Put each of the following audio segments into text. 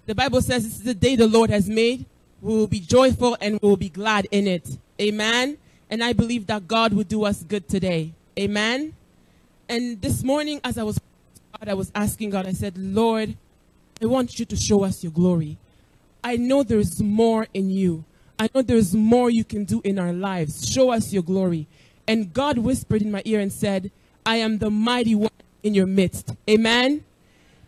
The Bible says this is the day the Lord has made. We will be joyful and we will be glad in it. Amen. And I believe that God will do us good today. Amen. And this morning as I was asking God, I said, Lord, I want you to show us your glory. I know there is more in you. I know there is more you can do in our lives. Show us your glory. And God whispered in my ear and said, I am the mighty one in your midst. Amen.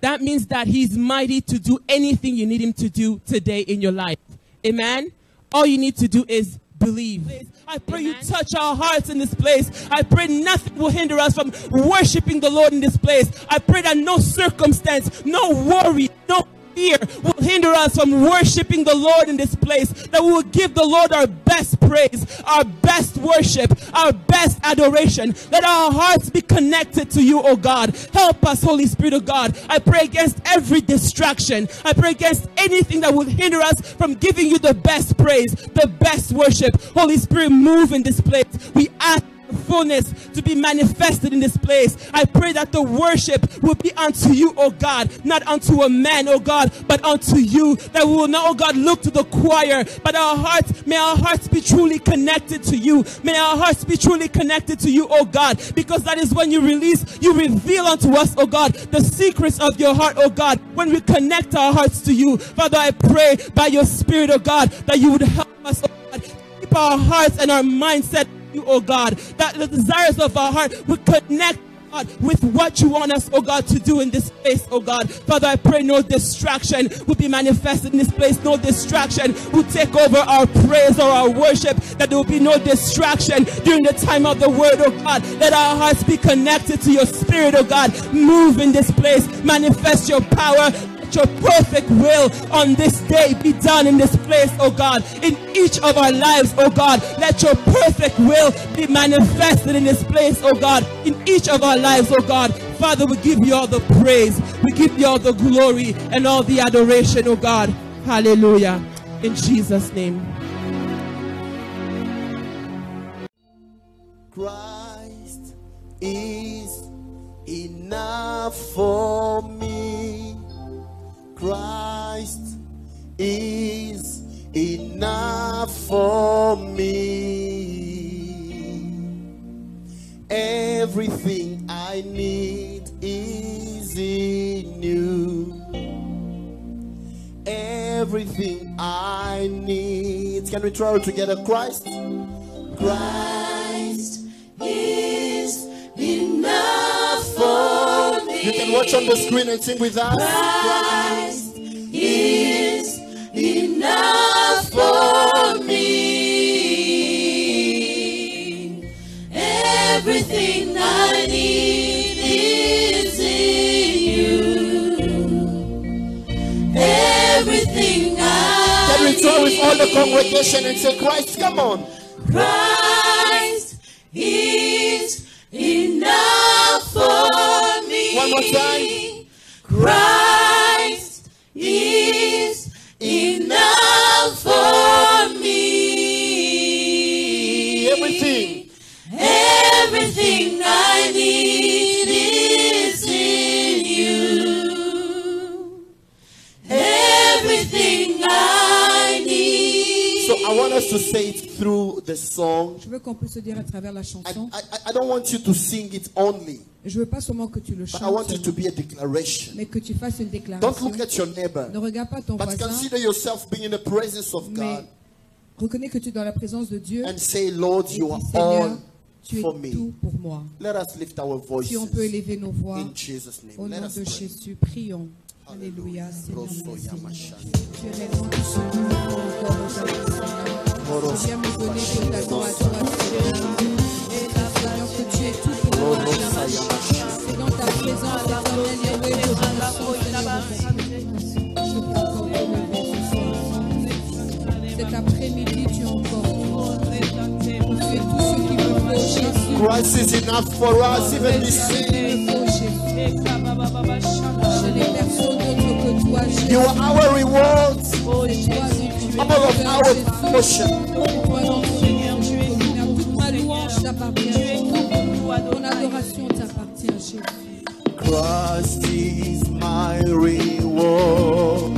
That means that he's mighty to do anything you need him to do today in your life. Amen. All you need to do is believe. I pray you touch our hearts in this place. I pray nothing will hinder us from worshiping the Lord in this place. I pray that no circumstance, no worry, no fear will hinder us from worshiping the Lord in this place. That we will give the Lord our best praise, our best worship, our best adoration. Let our hearts be connected to you, oh God. Help us, Holy Spirit of God. I pray against every distraction. I pray against anything that will hinder us from giving you the best praise, the best worship. Holy Spirit, move in this place. We ask fullness to be manifested in this place. I pray that the worship will be unto you, oh God, not unto a man, oh God, but unto you. That we will not, oh God, look to the choir, but may our hearts be truly connected to you. May our hearts be truly connected to you, oh God, because that is when you reveal unto us, oh God, the secrets of your heart, oh God, when we connect our hearts to you. Father, I pray by your Spirit, oh God, that you would help us, oh God, keep our hearts and our mindset you, oh God, that the desires of our heart will connect, God, with what you want us, oh God, to do in this place, oh God. Father, I pray no distraction will be manifested in this place. No distraction will take over our praise or our worship. That there will be no distraction during the time of the word, oh God. Let our hearts be connected to your Spirit, oh God. Move in this place. Manifest your power. Your perfect will on this day be done in this place, oh God, in each of our lives, oh God. Let your perfect will be manifested in this place, oh God, in each of our lives, oh God. Father, we give you all the praise, we give you all the glory and all the adoration, oh God. Hallelujah. In Jesus' name. Christ is enough for me. Christ is enough for me. Everything I need is in you. Everything I need. Can we try it together? Christ is enough for me. You can watch on the screen and sing with us. Christ is enough for me. Everything I need is in you. Everything I Can we try with all the congregation and say, Christ, come on. Christ is enough for me. One more time. Christ is enough for me. Everything I need is in you. Everything I need. So I want us to say it through the song. Je veux qu'on puisse se dire à travers la chanson. I don't want you to sing it only. Je veux pas seulement que tu le chantes, I want it to be a declaration. mais que tu fasses une déclaration. Don't look at your neighbor. Ne regarde pas ton But voisin. consider yourself being in the presence of God. Reconnais que tu es dans la présence de Dieu. And say, Lord, you are Seigneur, all tu es for me. tout pour moi. Let us lift our voices. Si on peut élever nos voix in Jesus' name. au Let nom us de pray. Jésus, prions. Alléluia, Seigneur. Tu es réellement tout ce que nous voulons encore aujourd'hui, Seigneur. Viens me donner totalement à toi, Seigneur. Seigneur, que tu es tout pour moi, Seigneur. C'est dans ta présence, éternelle, Yahweh, que je me sens, Seigneur. Je peux encore me lever ce soir. Cet après-midi, tu es encore tu es tout ce qu'il me faut, Jésus. Christ is enough for us, even this season. Je n'ai personne d'autre que toi, Jésus. You are our rewards, all of our portion. Toute ma louange t'appartient, ton adoration t'appartient, Jésus. Christ is my reward,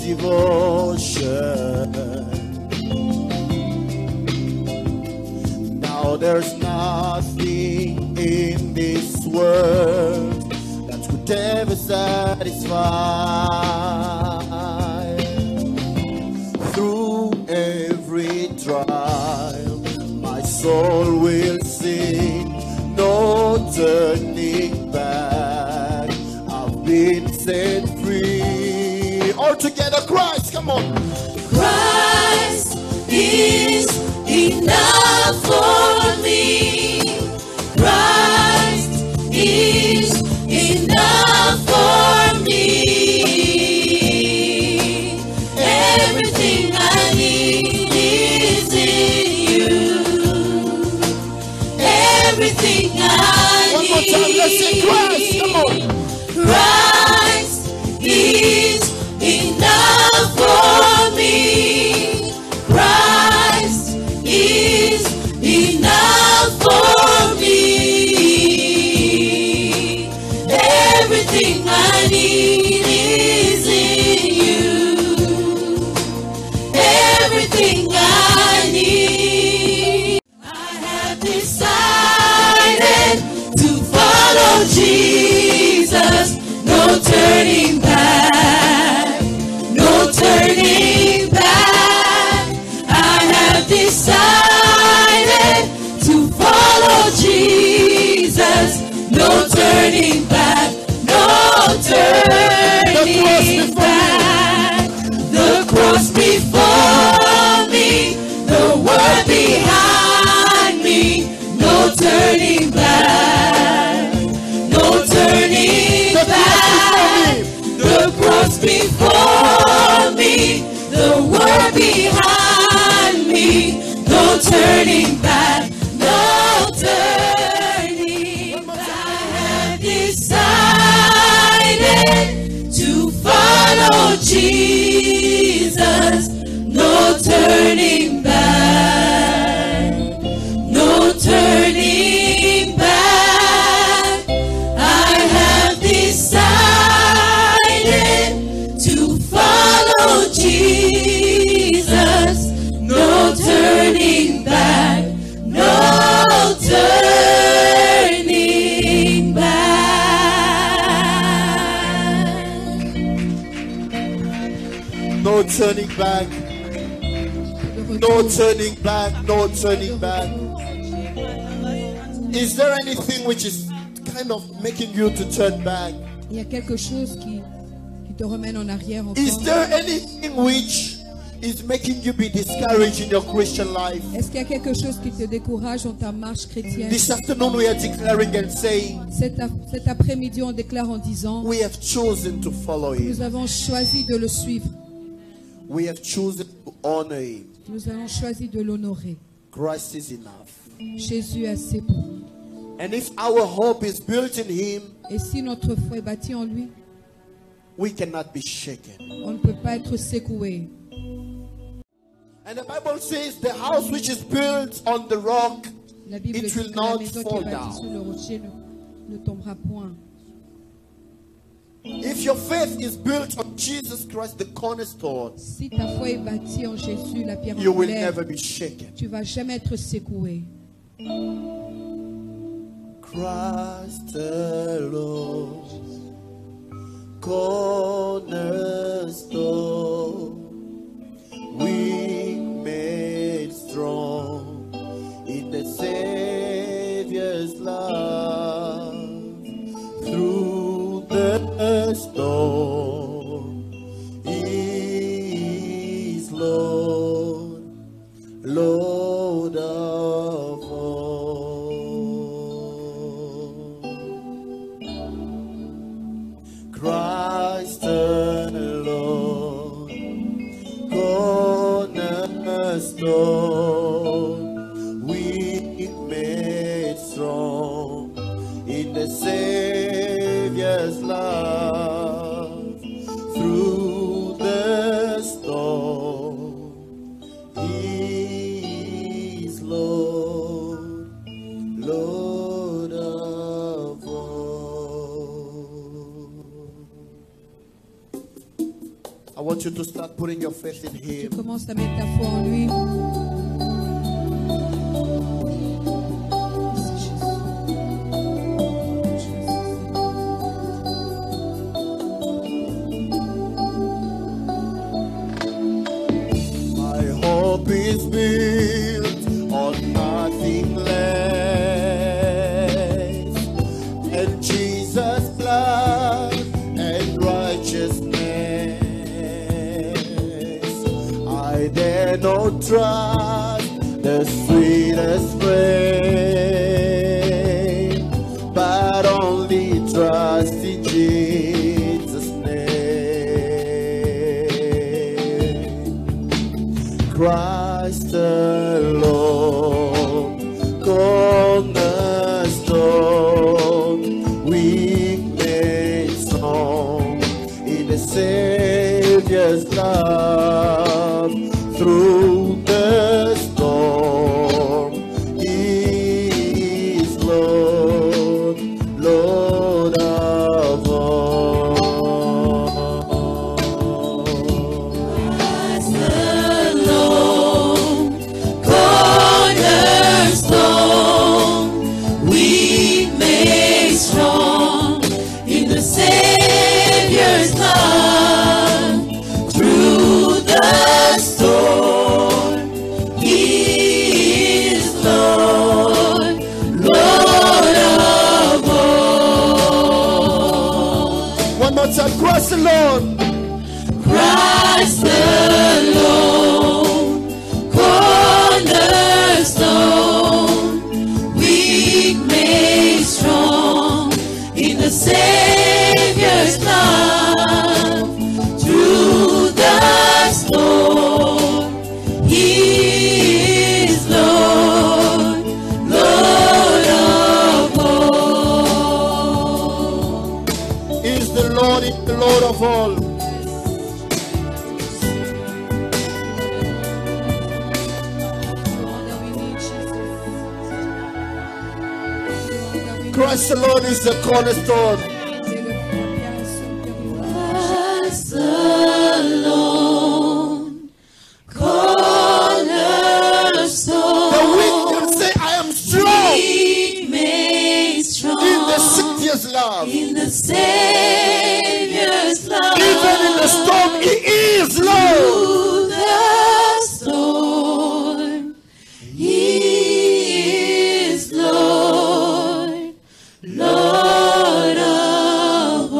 devotion. Now there's nothing in this world that could ever satisfy. Through every trial, my soul will sing, no turning back. I've been set free. All together, Christ, come on. Christ is enough for me. Christ is enough for me. Everything I need is in you. Everything I One more need. time, let's sing Christ, come on. Christ is enough for me. Christ is enough for me. Everything I need is in you. Everything I need. I have decided to follow Jesus. No turning back. No turning back. I have decided to follow Jesus. No turning back. No turning back. The cross before me, the word behind me. No turning back. No turning back. The cross before me, the word behind me. No turning back. No turning back. I have decided to follow Jesus. No turning back. No turning back. I have decided to follow Jesus. No turning back. No turning back. No turning back. No turning back. No turning back. Is there anything which is kind of making you to turn back? Il y a quelque chose qui te ramène en arrière encore. Is there anything which is making you be discouraged in your Christian life? Est-ce qu'il y a quelque chose qui te décourage dans ta marche chrétienne? This afternoon we are declaring and saying, Cet après-midi, on déclare en disant, we have chosen to follow nous him. avons choisi de le suivre. We have chosen to honor him. Nous avons choisi de l'honorer. Christ is enough. Jésus est assez pour nous. And if our hope is built in him, Et si notre foi est bâtie en lui, we cannot be shaken. on ne peut pas être secoué. And the Bible says the house which is built on the rock, La Bible it dit will que la not maison qui fall est bâtie sur down. le rocher ne tombera point. If your faith is built on Jesus Christ, the cornerstone, Si ta foi est bâtie en Jésus, la pierre you will angulaire, never be shaken. tu vas jamais être secoué. Christ alone, cornerstone, weak made strong in the Savior's love. Through the storm, He is Lord, Lord of all. Christ alone, cornerstone, weak made strong in the Savior's love. I want you to start putting your faith in Tu Him. commences à mettre ta foi en lui. My hope is built on nothing less than Jesus' blood and righteousness. I dare not trust the sweetest frame, but only trust in Jesus' name. Christ alone, cornerstone, weak made strong in the Savior's love. Through the storm, He is Lord, Lord of all. Christ alone, cornerstone, weak made strong in the Savior's love. Through the storm, He is Lord, Lord of all. One more time, Christ alone. Christ alone, cornerstone, weak made strong in the Savior's love. Through the storm, He is Lord, Lord of all. Is the Lord of all. Christ alone is the cornerstone. Christ alone, cornerstone, The weak will say, I am strong He made strong in the Savior's love. in the Savior's love. Even in the storm, He is Lord. Through the storm, He is Lord, Lord of all.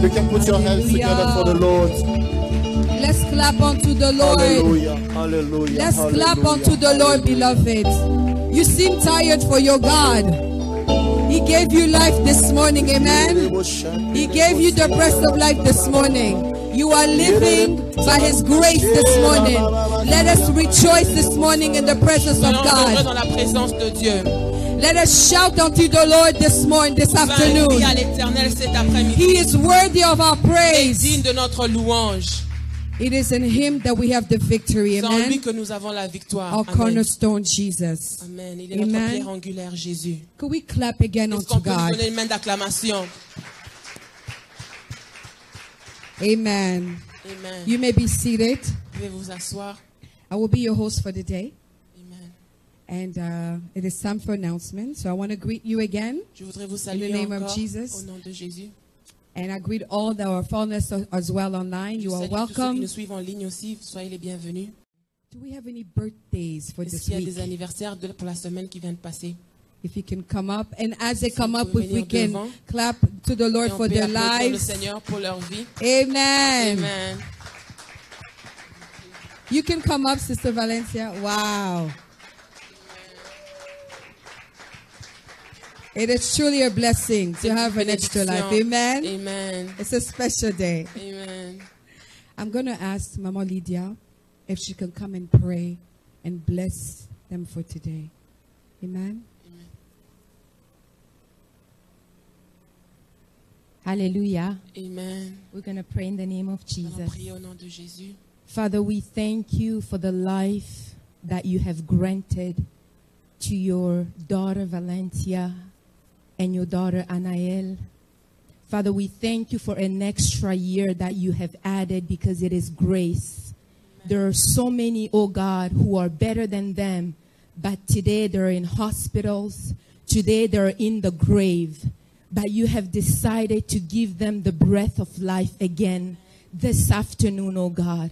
You can put your hands together for the Lord. Let's clap unto the Lord. Hallelujah. Hallelujah. Let's clap hallelujah, unto the Lord, beloved. You seem tired for your God. He gave you life this morning, amen. He gave you the breath of life this morning. You are living by His grace this morning. Let us rejoice this morning in the presence of Soyons heureux God. dans la présence de Dieu. Let us shout unto the Lord this morning, this Crie à afternoon. l'Éternel cet après-midi. He is worthy of our Il est praise. digne de notre louange. It is in Him that we have the victory, C'est en lui amen. que nous avons la victoire. Our Amen. cornerstone, Jesus. Amen. Il est notre Amen. pierre angulaire, Jésus. Could we clap again Est-ce unto qu'on peut lui God? donner une main d'acclamation? Amen. Amen. You may be seated. Vous pouvez vous asseoir. I will be your host for the day. Amen. And it is time for announcement. So I want to greet you again. Je voudrais vous saluer name of encore Jesus. au nom de Jésus. And I greet all our followers as well online. Je You are salue tous ceux qui welcome. nous suivent en ligne aussi. Soyez les bienvenus. Do we have any birthdays for Est-ce this qu'il y a week? des anniversaires pour la semaine qui vient de passer? If you can come up. And as they Si come vous up, pouvez if we venir can devant. clap to the Lord Et on for peut their applaudir le lives. Seigneur pour leur vie. Amen. Amen. You can come up, Sister Valencia. Wow. It is truly a blessing to C'est une have an extra life. bénédiction. Amen. Amen. It's a special day. Amen. I'm going to ask Mama Lydia if she can come and pray and bless them for today. Amen. Hallelujah. Amen. We're going to pray in the name of Nous allons Jesus. prier au nom de Jésus. Father, we thank you for the life that you have granted to your daughter Valencia and your daughter Anael. Father, we thank you for an extra year that you have added because it is grace. There are so many, oh God, who are better than them, but today they're in hospitals. Today they're in the grave. But you have decided to give them the breath of life again this afternoon, oh God.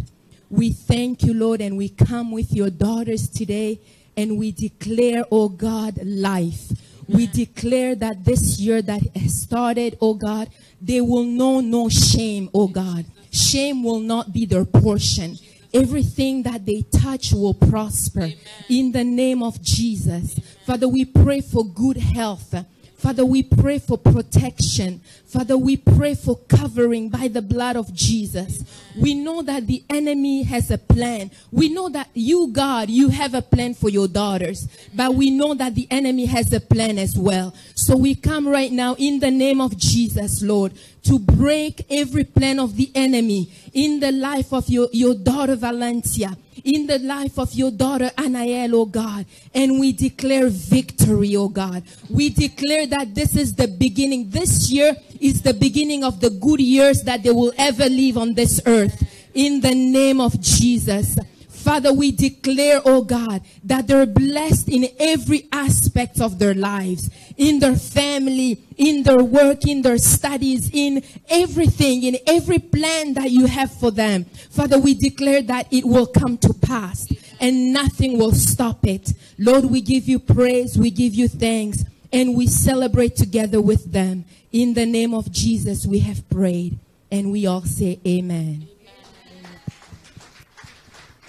We thank you, Lord, and we come with your daughters today and we declare, oh God, life. We declare that this year that has started, oh God, they will know no shame, oh God. Shame will not be their portion. Everything that they touch will prosper. In the name of Jesus. Father, we pray for good health. Father, we pray for protection. Father, we pray for covering by the blood of Jesus. We know that the enemy has a plan. We know that you, God, you have a plan for your daughters. But we know that the enemy has a plan as well. So we come right now in the name of Jesus, Lord, to break every plan of the enemy in the life of your daughter Valencia, in the life of your daughter Anael, oh God. And we declare victory, oh God. We declare that this is the beginning. This year is the beginning of the good years that they will ever live on this earth. In the name of Jesus. Father, we declare, oh God, that they're blessed in every aspect of their lives, in their family, in their work, in their studies, in everything, in every plan that you have for them. Father, we declare that it will come to pass and nothing will stop it. Lord, we give you praise, we give you thanks, and we celebrate together with them. In the name of Jesus, we have prayed, and we all say amen.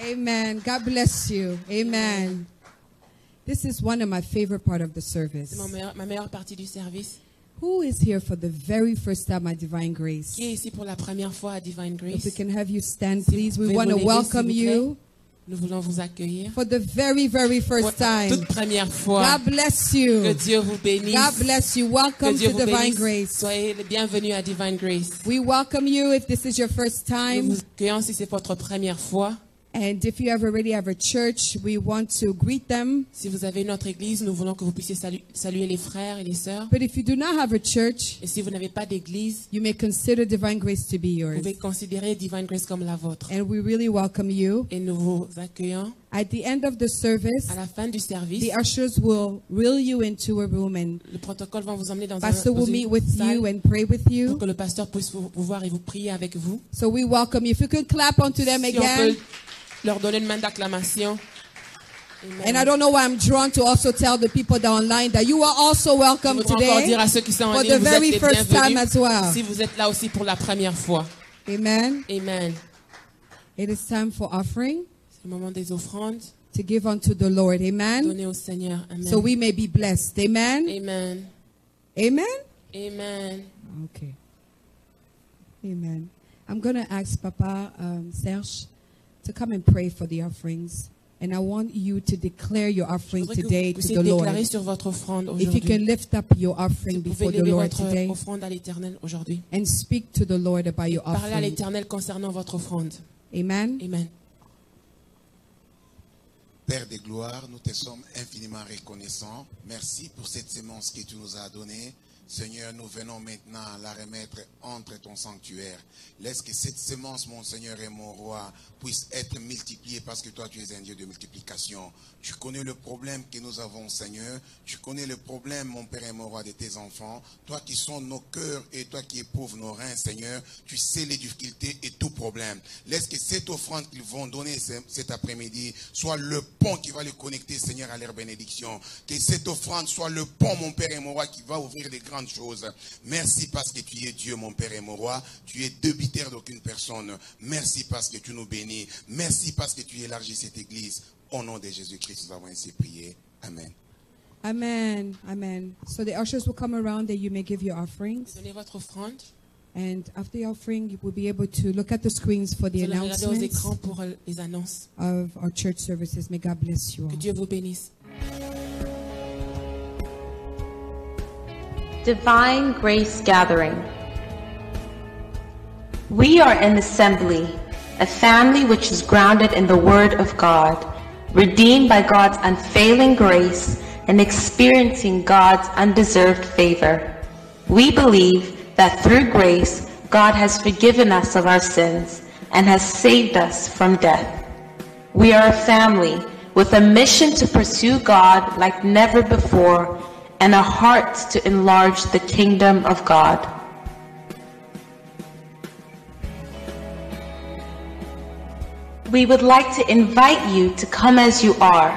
Amen. God bless you. Amen. This is one of my favorite part of the service. C'est ma meilleure partie du service. Who is here for the very first time at Divine Grace? Qui est ici pour la première fois à Divine Grace? If we can have you stand, Si please. vous We pouvez want to vous lever, welcome s'il vous plaît. you Nous voulons vous accueillir. for the very, very Pour first la time. toute première fois. God bless Que you. Dieu vous bénisse. God bless you. Que Welcome Dieu to vous Divine bénisse. Grace. Soyez les bienvenus à Divine Grace. We welcome you if this is your first Nous time. vous accueillons si c'est votre première fois. And if you already have a church, we want to greet them. Si vous avez une autre église, nous voulons que vous puissiez saluer les frères et les sœurs. But if you do not have a church, Et si vous n'avez pas d'église, you may consider Divine Grace to be vous yours. pouvez considérer Divine Grace comme la vôtre. And we really welcome you. Et nous vous accueillons. At the end of the service, À la fin du service, the ushers will reel you into a room and le protocole va vous emmener dans pastor will meet une with salle you and pray with pour you. que le pasteur puisse vous voir et vous prier avec vous. So we welcome you. If you could clap onto them Si on again. peut leur donner une main d'acclamation. And I don't know why I'm drawn to also tell the people that are online that you are also Je welcome voudrais encore today dire à ceux qui sont en for ligne, the vous êtes very les first time bienvenus. as well. Si vous êtes là aussi pour la première fois. Amen. Amen. It is time for offering C'est le moment des offrandes. to give unto the Lord. Amen. Donnez au Seigneur. Amen. So we may be blessed. Amen. Amen. Amen. Amen. Okay. Amen. I'm going to ask Papa Serge to come and pray for the offerings. And I want you to declare your offering Je voudrais que today vous to puissiez the Lord. déclarer sur votre offrande If you aujourd'hui. can lift up your offering Vous pouvez before the lever Lord votre today offrande à l'Éternel aujourd'hui. and speak to the Lord about your Parlez à offering. l'Éternel concernant votre offrande. Amen. Amen. Père des gloires, nous te sommes infiniment reconnaissants. Merci pour cette sémence que tu nous as donnée. Seigneur, nous venons maintenant la remettre entre ton sanctuaire. Laisse que cette sémence, mon Seigneur et mon roi, puisse être multipliée parce que toi, tu es un Dieu de multiplication. Tu connais le problème que nous avons, Seigneur. Tu connais le problème, mon Père et mon roi, de tes enfants. Toi qui sondes nos cœurs et toi qui éprouves nos reins, Seigneur, tu sais les difficultés et tout problème. Laisse que cette offrande qu'ils vont donner cet après-midi soit le pont qui va les connecter, Seigneur, à leur bénédiction. Que cette offrande soit le pont, mon Père et mon roi, qui va ouvrir des grandes choses. Merci parce que tu es Dieu, mon Père et mon roi. Tu es débiteur d'aucune personne. Merci parce que tu nous bénis. Merci parce que tu élargis cette église. Au nom de Jésus-Christ, nous avons ainsi prié. Amen. Amen. Amen. So the ushers will come around that you may give your offerings. Donnez votre offrande. And after the offering, you will be able to look at the screens for the Vous allez regarder aux announcements écrans pour les annonces. of our church services. May God bless you all. Que Dieu vous bénisse. Divine Grace Gathering. We are an assembly, a family which is grounded in the Word of God, redeemed by God's unfailing grace and experiencing God's undeserved favor. We believe that through grace, God has forgiven us of our sins and has saved us from death. We are a family with a mission to pursue God like never before and a heart to enlarge the kingdom of God. We would like to invite you to come as you are,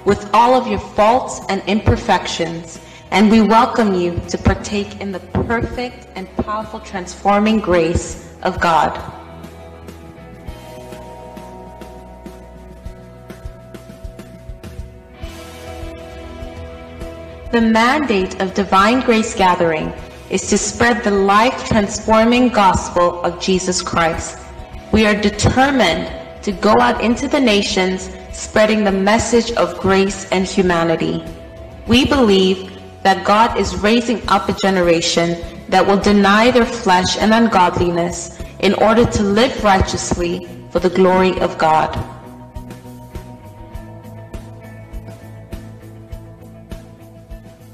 with all of your faults and imperfections, and we welcome you to partake in the perfect and powerful transforming grace of God. The mandate of Divine Grace Gathering is to spread the life-transforming gospel of Jesus Christ. We are determined to go out into the nations, spreading the message of grace and humanity. We believe that God is raising up a generation that will deny their flesh and ungodliness in order to live righteously for the glory of God.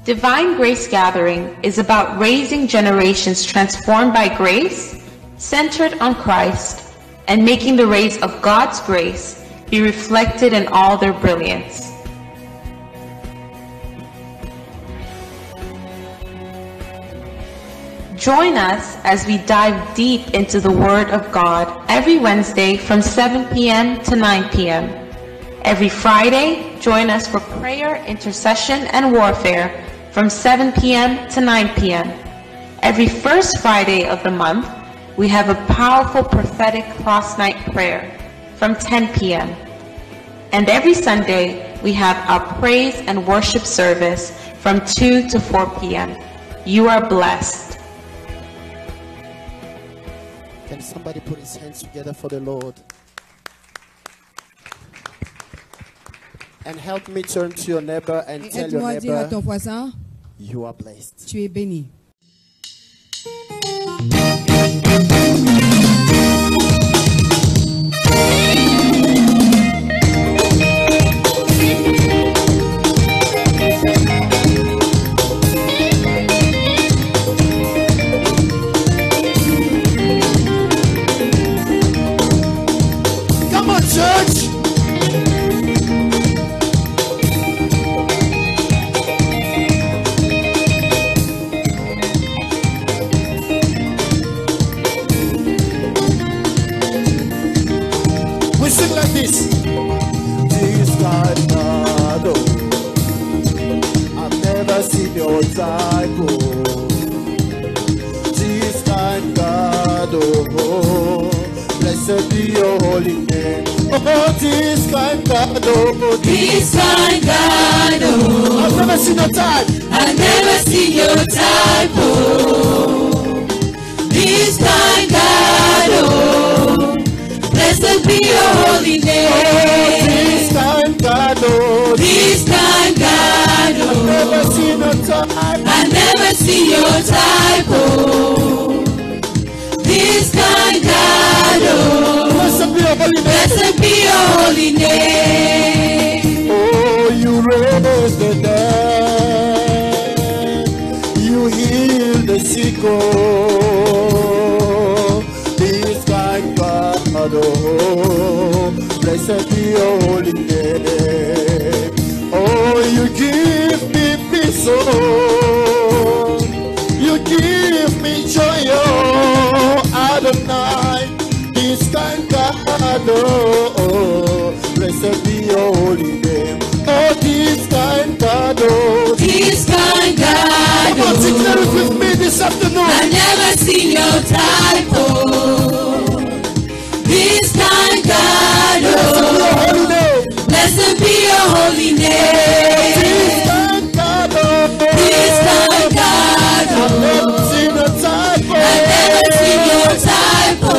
Divine Grace Gathering is about raising generations transformed by grace, centered on Christ, and making the rays of God's grace be reflected in all their brilliance. Join us as we dive deep into the Word of God every Wednesday from 7 p.m. to 9 p.m. Every Friday, join us for prayer, intercession, and warfare from 7 p.m. to 9 p.m. Every first Friday of the month, we have a powerful prophetic cross-night prayer from 10 p.m. And every Sunday, we have our praise and worship service from 2 to 4 p.m. You are blessed. Can somebody put his hands together for the Lord? And help me turn to your neighbor and tell your Aide-moi à dire à ton neighbor, voisin, you are blessed. tu es béni. Come on, church. We sing like this. This kind God, oh, I've never seen your type. Oh. This kind God, oh, blessed be your holy name. Oh, this kind God, oh, This kind God, oh, I've never seen your type. I've never seen your type, oh. This kind God, oh, blessed be your holy name. This kind God, oh, This kind God, I've never oh, seen your type. I've never seen your type, oh. This kind God, oh, Blessed be your holy name. blessed be your holy name. Oh, you raise the dead, you heal the sick. Oh, this kind God, oh, blessed be your holy name. Oh, you give me peace, oh, you give me joy, oh, Adonai, this kind God, oh, blessed be your holy name. Oh, this kind God, oh, This kind God, come on, declare it oh, with me this afternoon. I've never seen your type, oh. This kind God, Blessed be your holy name. blessed be your holy name. This kind God, oh, This kind God, I've oh, never seen a type, I've never seen oh, your type, oh.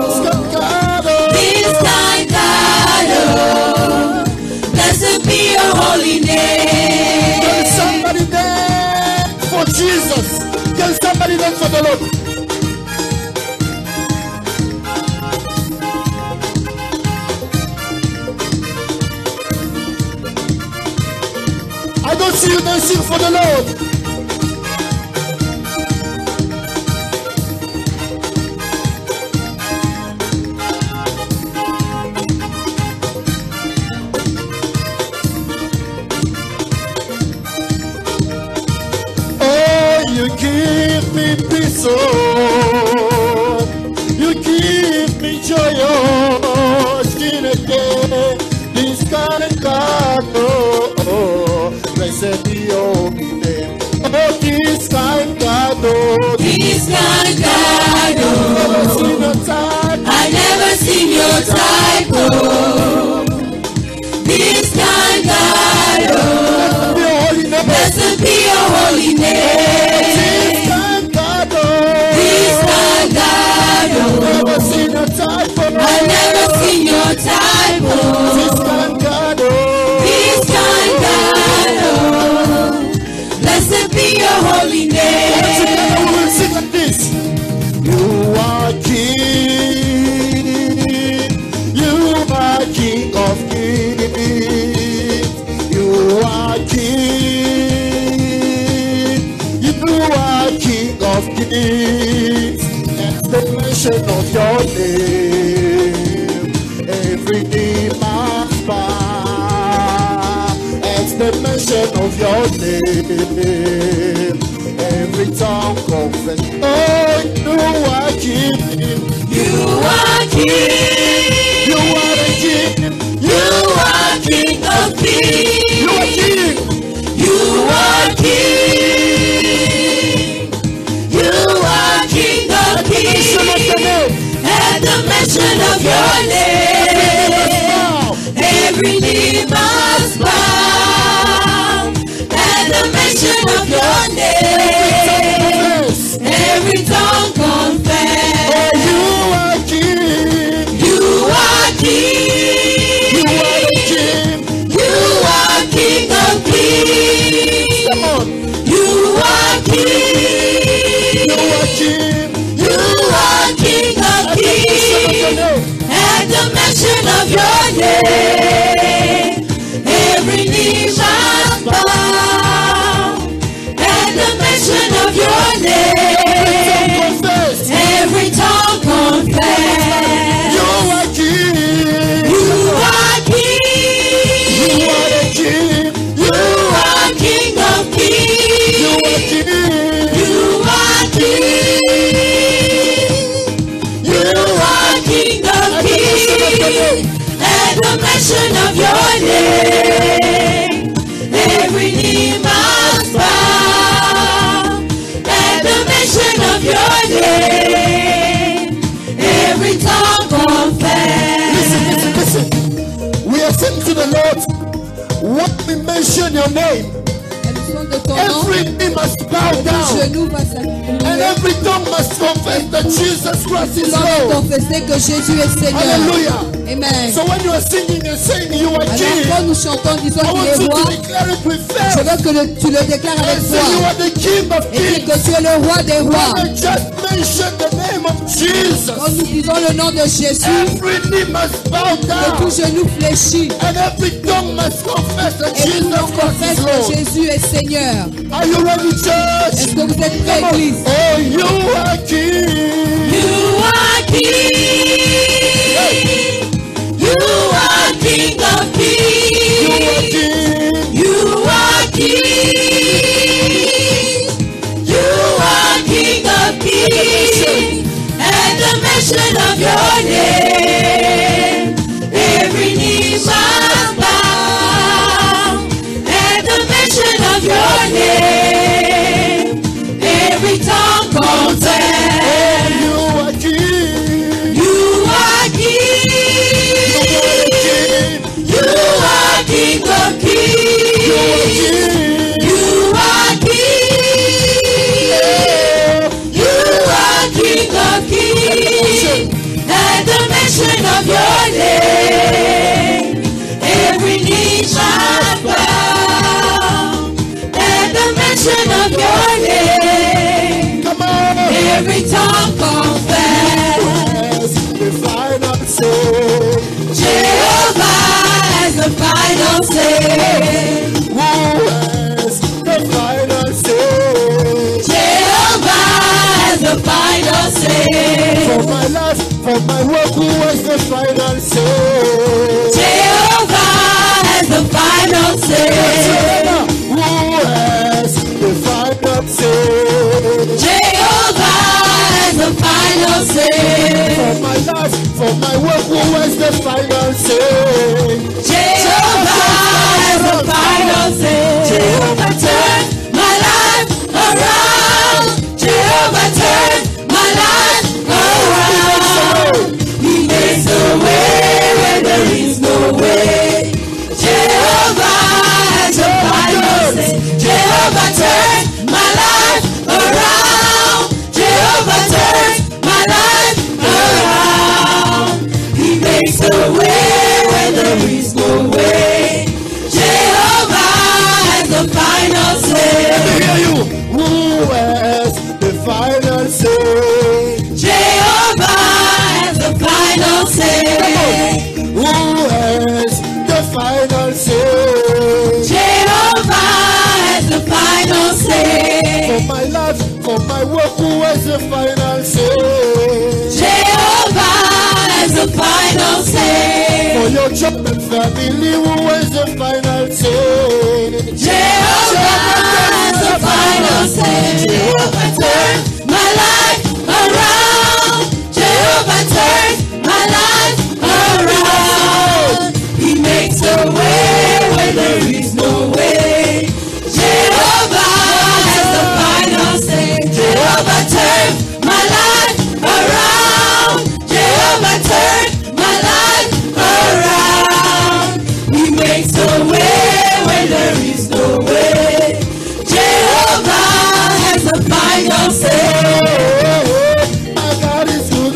this kind God, oh, This kind God, oh, blessed be your holy name. Can somebody dance for Jesus? Can somebody dance for the Lord? I don't see you dancing for the Lord. soul. You give me joy, oh, skin again. This kind of God, oh, blessed be your holy name. Oh, this kind God, oh, This kind God, oh, I never seen your type, oh. This kind God, oh, blessed be your holy name. this kind God, This kind God, oh, never seen a type, I never seen your type, oh. this kind God, This kind God, oh, blessed be your holy name. together we will sing like this. You are King, you are King of kings, you are King, you are King of kings. At the mention of your name, every knee must bow. At the mention of your name, every tongue confess. Oh, you are King. You are King. You are the King. You are King of kings. You are King. You are King. You are King of kings. At the mention of your name, every knee must bow. At the mention of your name, every tongue confess. Oh, you are King. You are King. You are the King. You are King of kings. Come on. You are King. You are King. You are King of kings. At the mention of your name, every knee must bow. At the mention of your name, Confess. every tongue confess. You are King. You are King. You are the King. You are King of kings. You are King. You are King. You are King of kings. At the mention of your name, every knee must bow. At the mention of your name, every tongue confess. Listen. We are saying to the Lord, when we mention your name, À le son de ton nom, every knee must bow le down genou va and s'incliner. every tongue must confess that Jesus Christ is L'homme Lord. confesser que Jésus est Seigneur. Hallelujah. Amen. So when you are singing and saying you are Alors King, quand nous chantons, disons I qu'il want est you roi, to declare it with je faith veux que tu le déclares avec and say you foi. are the King of Et dis Kings. que tu es le roi des rois. When I just mention the name of Quand Jesus, nous disons le nom de Jésus, every knee must bow que tout down genou fléchit. and every tongue must confess that Et tout Jesus monde Christ confesse is que Lord. Jésus est Seigneur. Are you ready, church? Est-ce que vous êtes prêts, Come on. Église? Oh, you are King. You are King. You are King of You are kings. King. You are King. You are King of kings. At the mention of your name, every knee must bow. At the mention of your name, every tongue confess. You are King. You are King. You are King of kings. You are King. You are King of kings. At the mention of your name, every knee shall bow. At the mention of your name, Come on. every tongue confess. The final say. Jehovah has the final say. Who has the final say? Jehovah has the final say. For my life, for my work, who has the final say? Jehovah has the final say. Who has the final say? Jehovah the final say. Jehovah has the final say. Jehovah turn my life around. Jehovah turn my life around. He makes a way where there is no way. Jehovah has the final say. Jehovah turn my life around. Jehovah turn my life around. He makes a way where there is no way. Jehovah has the final say. Let me hear you. Who has the final say? Jehovah has the final say. Who has the final say? Jehovah has the final say. For my life, for my work, who has the final say? Jehovah has the final say. For your job and family, who has the final say? Jehovah has the final say. Jehovah turn my life around. Jehovah turn my life around. He makes a way where there is no way. Jehovah has the final say. Jehovah turn my life around. Jehovah turn my life around. He makes a way where there is no way. Jehovah has the final say. My God is good.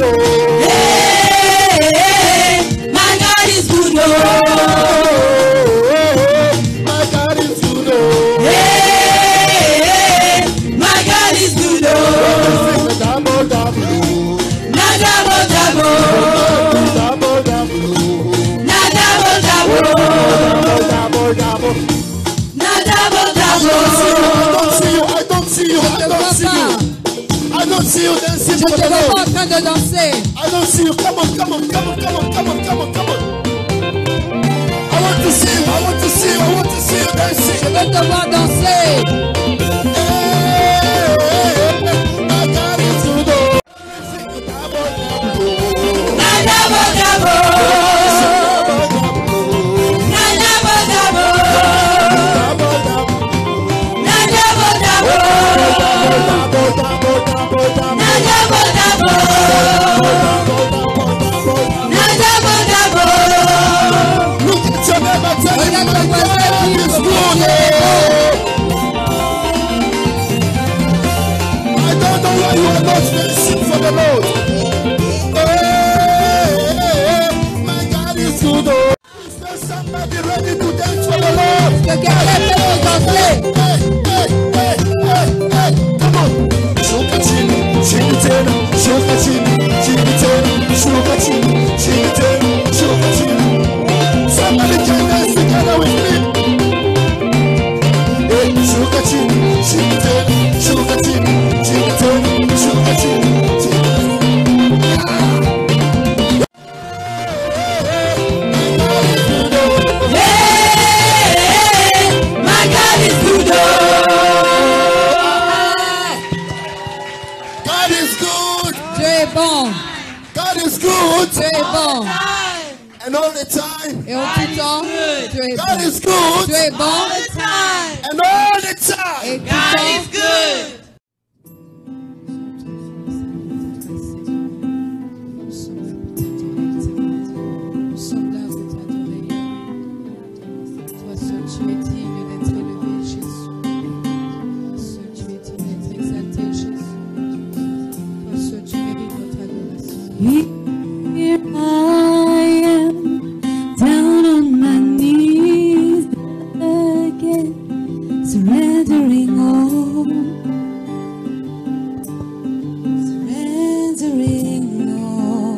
Hey, my God is good. Oh. My God is good. Hey, my God is good. Oh. Double, double. Na double double. Double, double. Na double double. Double, double. Na double I double. don't see you. I don't see you. I don't see you. I don't see you dancing Je for ne te the vois pas Lord. en train de danser. I don't see you. Come on, come on, come on, come on, come on, come on, come on. I want to see you. I want to see you. I want to see you Je dancing. veux te voir danser. Hey, my God is good. Double, double. Na double double. Na double double. Na double double. Na double double. Na double double. Look at your neighbor, tell him Regarde my ton voisin, God dis, is ton good. Dieu. I don't know why you are not dancing for the Lord. Hey, my God is good. Is there somebody ready to dance for the Lord? Quelqu'un est prêt pour danser. Hey, come on. Shuka chini, chini tena, shuka chini, chini tena, shuka chini, chini tena, shuka chini. Somebody can dance together with me. Hey, shuka chini, chini tena, shuka chini, chini tena, shuka chini, chini tena. Hey, my God is good. God is good. Dieu est bon. God is good. Dieu est bon. And all the time. Et en tout temps, Dieu est God bon. is good. Dieu est bon. And all the time. Et tout temps, good. nous sommes là pour t'adorer. Toi seul, tu es digne d'être élevé, Jésus. Toi seul, tu es digne d'être exalté, Jésus. Toi seul, tu mérites notre adoration. Here I am, down on my knees again, surrendering all, surrendering all,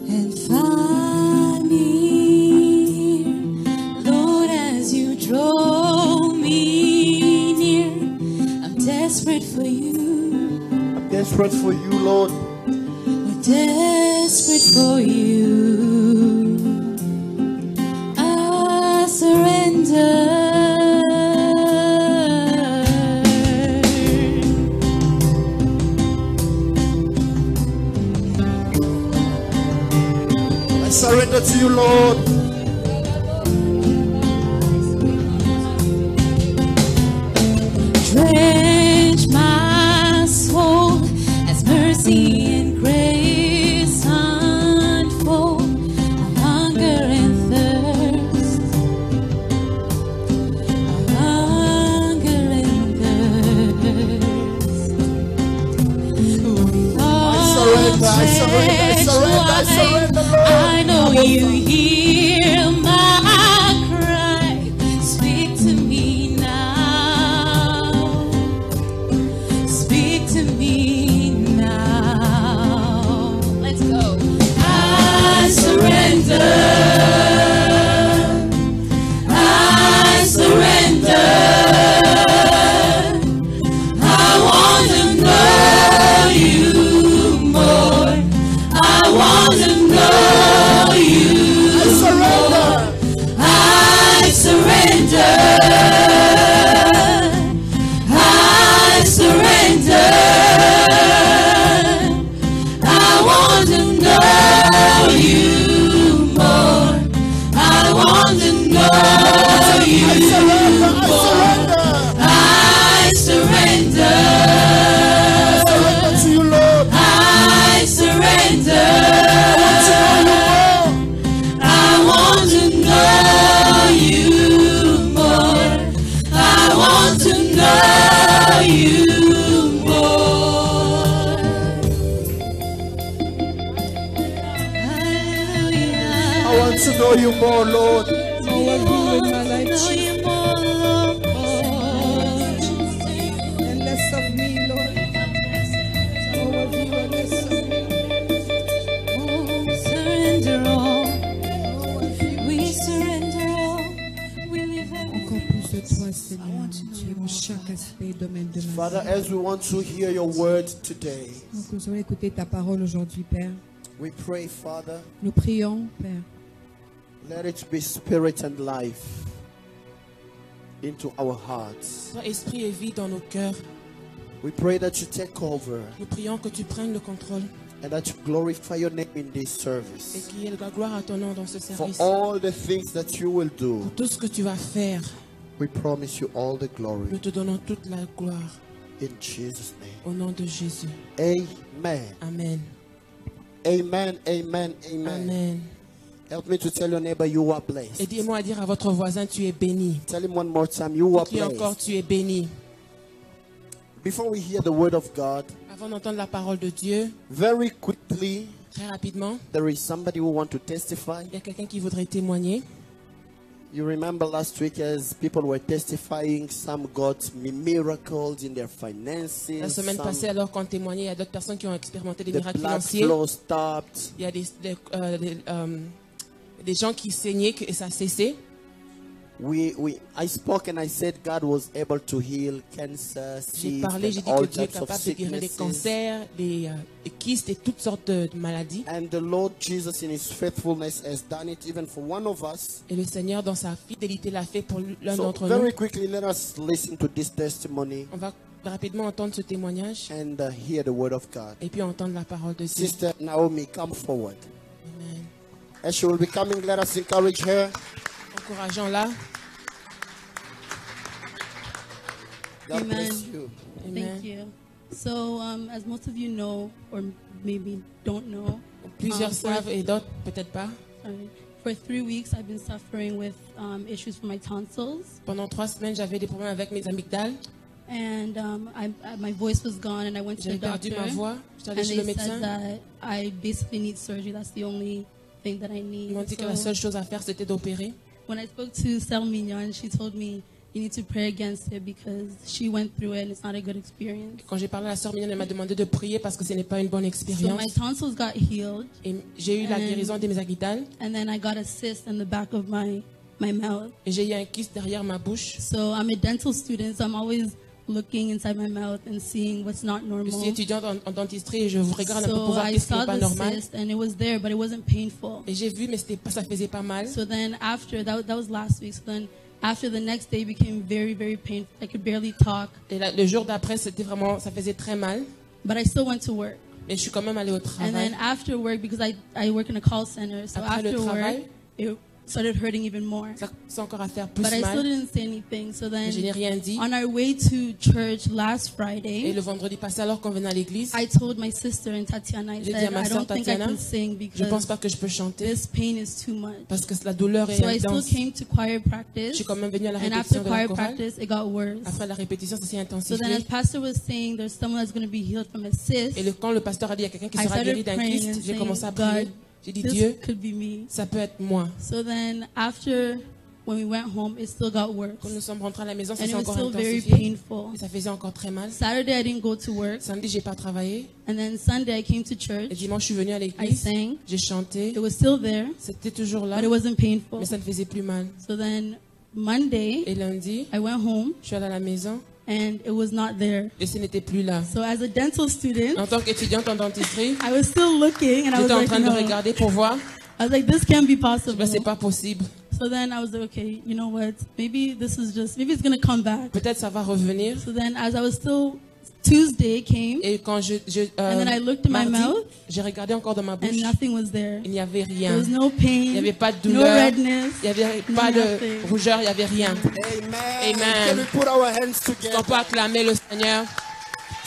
and find me here, Lord, as you draw me near. I'm desperate for you. I'm desperate for you, Lord. We're desperate for you. I surrender. surrender to you, Lord. Drench my soul as mercy and grace unfold. Hunger and thirst. Hunger and thirst. I surrender, Lord. I know you hear my cry. Speak to me now. Speak to me now. Let's go. I surrender. I surrender. I want to know you more. I want to know you more. I surrender. I surrender. I want to know you more. I want to know you more. I surrender. To you, Lord. I surrender. I want to know you more. I want to know you more. Hallelujah. I want to know you more, Lord. More of you in my life, Know Jesus. you more, Lord. And less of me, Lord. More of you and less of me. Oh, surrender all. We surrender all. We live Encore plus de toi, Seigneur. Dieu, dans chaque aspect et domaine de ma Father, vie. as we want to hear your word today, Donc, nous allons écouter ta parole aujourd'hui, Père. we pray, Father, Nous prions, Père, let it be spirit and life into our hearts. Sois esprit et vie dans nos cœurs. We pray that you take over Nous prions que tu prennes le contrôle and that you glorify your name in this et service. qu'il y ait la gloire à ton nom dans ce For service. all the things that you will do, Pour tout ce que tu vas faire, we promise you all the nous glory te donnons toute la gloire in Jesus' name. au nom de Jésus. Amen. Amen. Amen. Amen. Amen. Amen. Help me to tell your neighbor you are Et blessed. dis-moi à dire à votre voisin, tu es béni. Tell him one more time, you are Qui encore, blessed. tu es béni. Before we hear the word of God, Avant d'entendre la parole de Dieu, very quickly, très rapidement, there is somebody who want to testify. il y a quelqu'un qui voudrait témoigner. You remember last week as people were testifying, some got miracles in their finances. La semaine Some, passée, alors qu'on témoignait, il y a d'autres personnes qui ont expérimenté des the miracles blood financiers. flow stopped. Il y a des gens qui saignaient et ça a cessé. I spoke and I said God was able to heal cancer, J'ai cysts, parlé, j'ai and dit all que Dieu est types of capable de guérir les sicknesses. cancers, les kystes et toutes sortes de maladies. And the Lord Jesus, in His faithfulness, has done it even for one of us. Et le Seigneur, dans sa fidélité, l'a fait pour l'un So d'entre nous. very quickly, let us listen to this testimony On va rapidement entendre ce témoignage and hear the word of God. et puis entendre la parole de Dieu. Sister Naomi, come forward. Amen. As she will be coming, let us encourage her. Encourageons-la. God Amen. bless you. Amen. Thank you. So, as most of you know, or maybe don't know, Plusieurs for, savent et d'autres peut-être pas. sorry, for 3 weeks I've been suffering with issues from my tonsils, Pendant 3 semaines, j'avais des problèmes avec mes amygdales. and my voice was gone, and I went to J'avais the perdu doctor, ma voix. J'étais and allée chez le they médecin. said that I basically need surgery. That's the only thing that I need. Ils m'ont dit que la So seule chose à faire, c'était d'opérer. when I spoke to Sel Mignon, she told me you need to pray against it because she went through it and it's not a good experience. Quand j'ai parlé à la sœur Mignonne, elle m'a demandé de prier parce que ce n'est pas une bonne So expérience. my tonsils got healed, Et j'ai eu la guérison de mes amygdales and then I got a cyst in the back of my mouth. et j'ai eu un kyste derrière ma bouche. So I'm a dental student, so I'm always looking inside my mouth and seeing what's not Je suis normal. étudiante en dentisterie et je vous regarde un peu pour So voir I qu'est-ce qui saw n'est pas the normal. cyst and it was there, but it wasn't painful. Et j'ai vu, mais ça faisait pas mal. So then after, that was last week. So then after, the next day became very, very painful. I could barely talk, Et le jour d'après, c'était vraiment, ça faisait très mal. but I still went to work. Mais je suis quand même allée au And travail. then after work, because I work in a call center, so Après le after work, travail, it started hurting even more. Ça c'est encore à faire plus But I still mal. didn't say anything. So Mais je n'ai then, rien dit. on our way to church last Et Friday, le vendredi passé, alors qu'on venait à l'église, I told my sister and Tatiana, I j'ai dit à said, ma I sœur don't think I Tatiana, can sing je pense because pas que je peux chanter this pain is too much. parce que la douleur est So I still intense. came to choir Je practice, suis quand même venue à la and répétition after de la choir chorale. practice, it got worse. Après la répétition, ça s'est So then, as intensifié. Pastor was saying, there's someone that's going to be healed from a cyst. Et quand le pasteur a dit, il y a quelqu'un qui I sera started guéri d'un praying kyste, and j'ai commencé à saying, prier. God, J'ai dit, this Dieu, could be me. ça peut être moi. So then, after when we went home, it still got worse, Quand nous sommes rentrés à la maison, ça and s'est it was encore still very intensifié. painful. Et ça faisait encore très mal. Saturday, I didn't go to work, Samedi, j'ai pas travaillé. and then Sunday, I came to Et church. dimanche, je suis venue à I l'église. sang. J'ai chanté. It was still there, C'était toujours là. but it wasn't painful. Mais ça ne faisait plus mal. So then, Monday, Et lundi, I went home, je suis allée à la maison. and it was not there. Et ce n'était plus là. So as a dental student, En tant qu'étudiante en dentisterie, I was still looking, and I was j'étais en like, train de no. regarder pour voir. I was like, this can't be Je sais possible. pas, c'est pas possible. So then I was like, okay, you know what? Maybe this is just, maybe it's going to come back. Peut-être ça va revenir. So then as I was still, Tuesday came, Et quand and then I looked in my mardi, mouth, j'ai regardé encore dans ma bouche. and nothing was there. Il n'y avait There rien. was no Il n'y pain, avait pas de no douleur. redness. Il n'y avait pas de Nothing. rougeur. Il n'y avait rien. Amen. Amen. Can we put our hands Est-ce qu'on peut together? acclamer le Seigneur?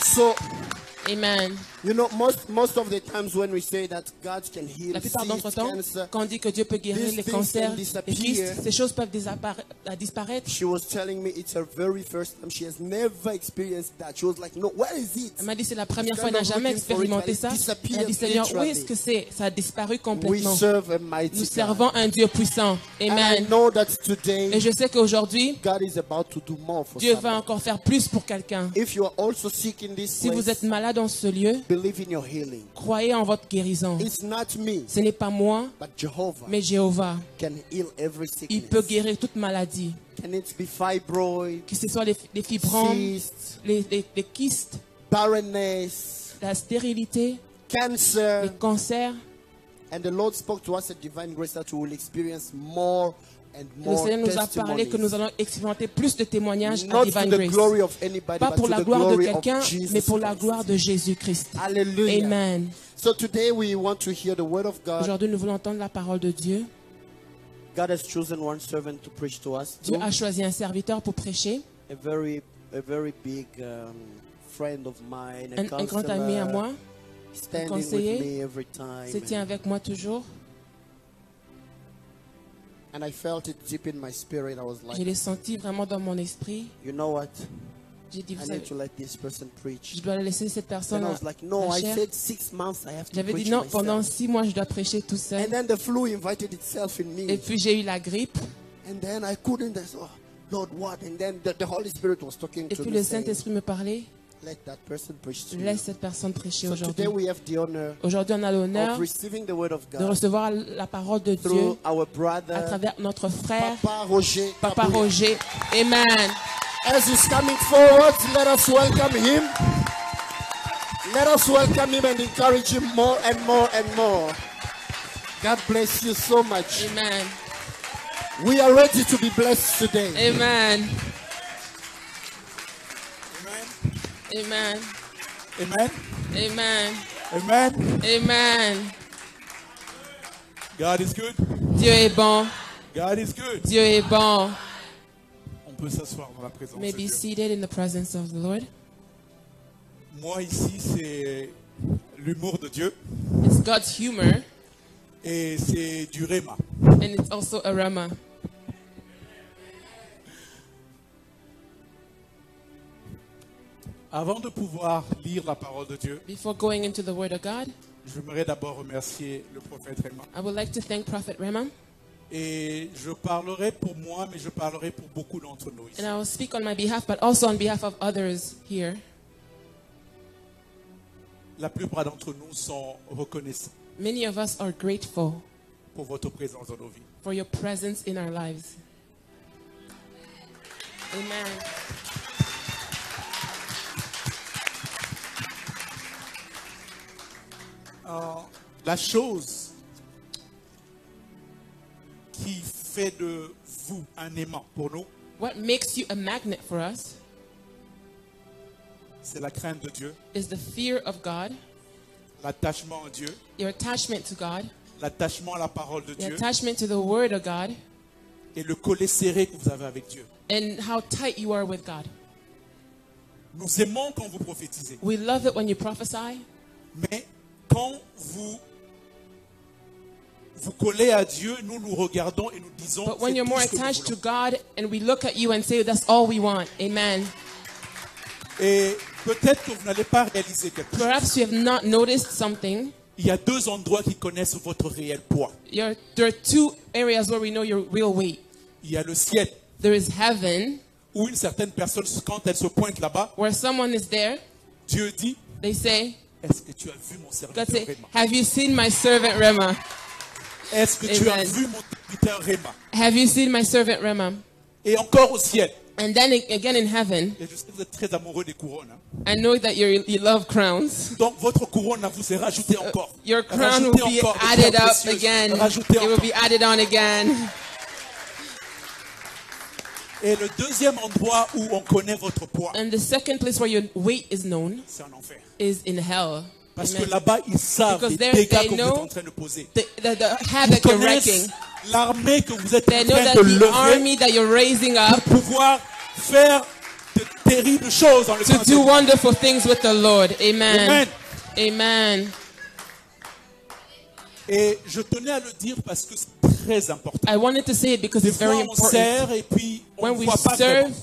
So, Amen. you know, most of the times when we say that God can heal La plupart d'entre cysts, temps, cancer, quand on dit que Dieu peut guérir these les things cancers, can les disappear. kystes, ces choses peuvent disparaître. she was telling me it's her very first time. She has never experienced that. She was like, no, where is it? Elle m'a dit c'est la première It's fois, elle kind n'a of jamais looking for it, expérimenté but ça. it disappeared Elle a dit Seigneur, où literally. est-ce que c'est? Ça a disparu We complètement. serve a mighty Nous God. servons un Dieu puissant. And I Amen. know that Et today, je sais qu'aujourd'hui, God is about to do more for Dieu va someone. encore faire plus pour quelqu'un. If you are also sick in this Si vous place, êtes malade dans ce lieu, believe in your healing. croyez en votre guérison. It's not me, Ce n'est pas moi, but Jehovah mais Jéhovah. can heal every Il peut sickness. guérir toute maladie. Can it be fibroid, Que ce soit les fibromes, cysts, les kystes, barrenness, la stérilité, cancer? les cancers. And the Lord spoke to us at Divine Grace that we will experience more and Le more Seigneur nous a parlé que nous testimonies. allons expérimenter plus de témoignages à Not to Divine the Grace. glory of anybody, Pas but pour to la the gloire de glory quelqu'un, of Jesus mais pour la Christ. gloire de Jésus-Christ. Hallelujah. Amen. So today we want to hear the word of God. Aujourd'hui, nous voulons entendre la parole de Dieu. God has chosen one servant to preach to us. Dieu Too. a choisi un serviteur pour prêcher, A very big friend of mine, a un grand ami à moi, standing conseiller, with me every time. se tient avec moi toujours. And I felt it deep in my spirit. I was Je like, l'ai senti vraiment dans mon esprit. you know what? J'ai dit, I vous need savez, to let this person preach. je dois laisser cette Then personne I was like, no, I chair. said 6 months I have to J'avais preach dit non, pendant myself. 6 mois, je dois prêcher tout And seul. then the flu invited itself in Et me. puis j'ai eu la grippe. And then I couldn't. I said, oh, Lord, what? And then the Holy Spirit was talking Et to puis me, le saying, Saint-Esprit me parlait. let that person preach to you. Laisse cette personne prêcher So aujourd'hui. today we have the honor Aujourd'hui, on a l'honneur of receiving the word of de God recevoir la parole de Dieu through our à brother, travers notre frère, Papa Roger. Papa Kabuya. Roger. Amen. As he's coming forward, let us welcome him. Let us welcome him and encourage him more and more and more. God bless you so much. Amen. We are ready to be blessed today. Amen. Amen. Amen. Amen. Amen. Amen. God is good. Dieu est bon. God is good. Dieu est bon. On peut s'asseoir dans la présence May de be Dieu. seated in the presence of the Lord. Moi ici, c'est l'humour de Dieu It's God's humor et c'est du Réma. and it's also a rama. Avant de pouvoir lire la parole de Dieu, Before going into the Word of God, j'aimerais d'abord remercier le prophète Réma. I would like to thank Prophet Rema, Et je parlerai pour moi, mais je parlerai pour beaucoup d'entre nous ici. and I will speak on my behalf, but also on behalf of others here. La plupart d'entre nous sont reconnaissants Many of us are grateful pour votre présence dans nos vies. for your presence in our lives. Amen. La chose qui fait de vous un aimant pour nous, What makes you a magnet for us c'est la crainte de Dieu is the fear of God L'attachement à Dieu, your attachment to God, l'attachement à la parole de your Dieu attachment to the Word of God, et le collet serré que vous avez avec Dieu. and how tight you are with God. Nous aimons quand vous prophétisez. We love it when you prophesy, Mais quand vous collez à Dieu, nous nous regardons et nous disons but when c'est you're tout more ce que nous attached to voulons. God and we look at you and say, that's all we want. Amen. Et peut-être que vous n'allez pas réaliser quelque chose. Perhaps you have not noticed something. Il y a deux endroits qui connaissent votre réel poids. There are two areas where we know your real weight. Il y a le ciel, There is heaven, où une certaine personne, quand elle se pointe là-bas, where someone is there. Dieu dit, They say, est-ce que tu as vu mon God serviteur say, Réma? have you seen my servant Rema? Est-ce que tu as Amen. vu mon serviteur Réma? Have you seen my servant Rema? Et encore au ciel. And then again in heaven, Et je sais que vous êtes très amoureux des couronnes. Hein. I know that you love crowns. Donc votre couronne là, vous est rajoutée encore. Your crown Rajoutez will be encore des added pierres up précieuses. again. Rajoutez It will encore. be added on again. Et le deuxième endroit où on connaît votre poids, And the second place where your weight is known c'est en enfer. is in hell. Parce Amen. que là-bas, ils savent Because les there dégâts they que vous êtes know en train de poser. The Ils havoc you're connaissent wrecking. l'armée que vous êtes They en know train that de the lever army that you're raising up pour pouvoir faire de terribles choses dans le to camp de do Dieu. wonderful things with the Lord. Amen. Amen. Amen. Et je tenais à le dire parce que c'est très important. I wanted to say it because Des it's fois, very on important. sert et puis on When ne we voit pas serve, vraiment.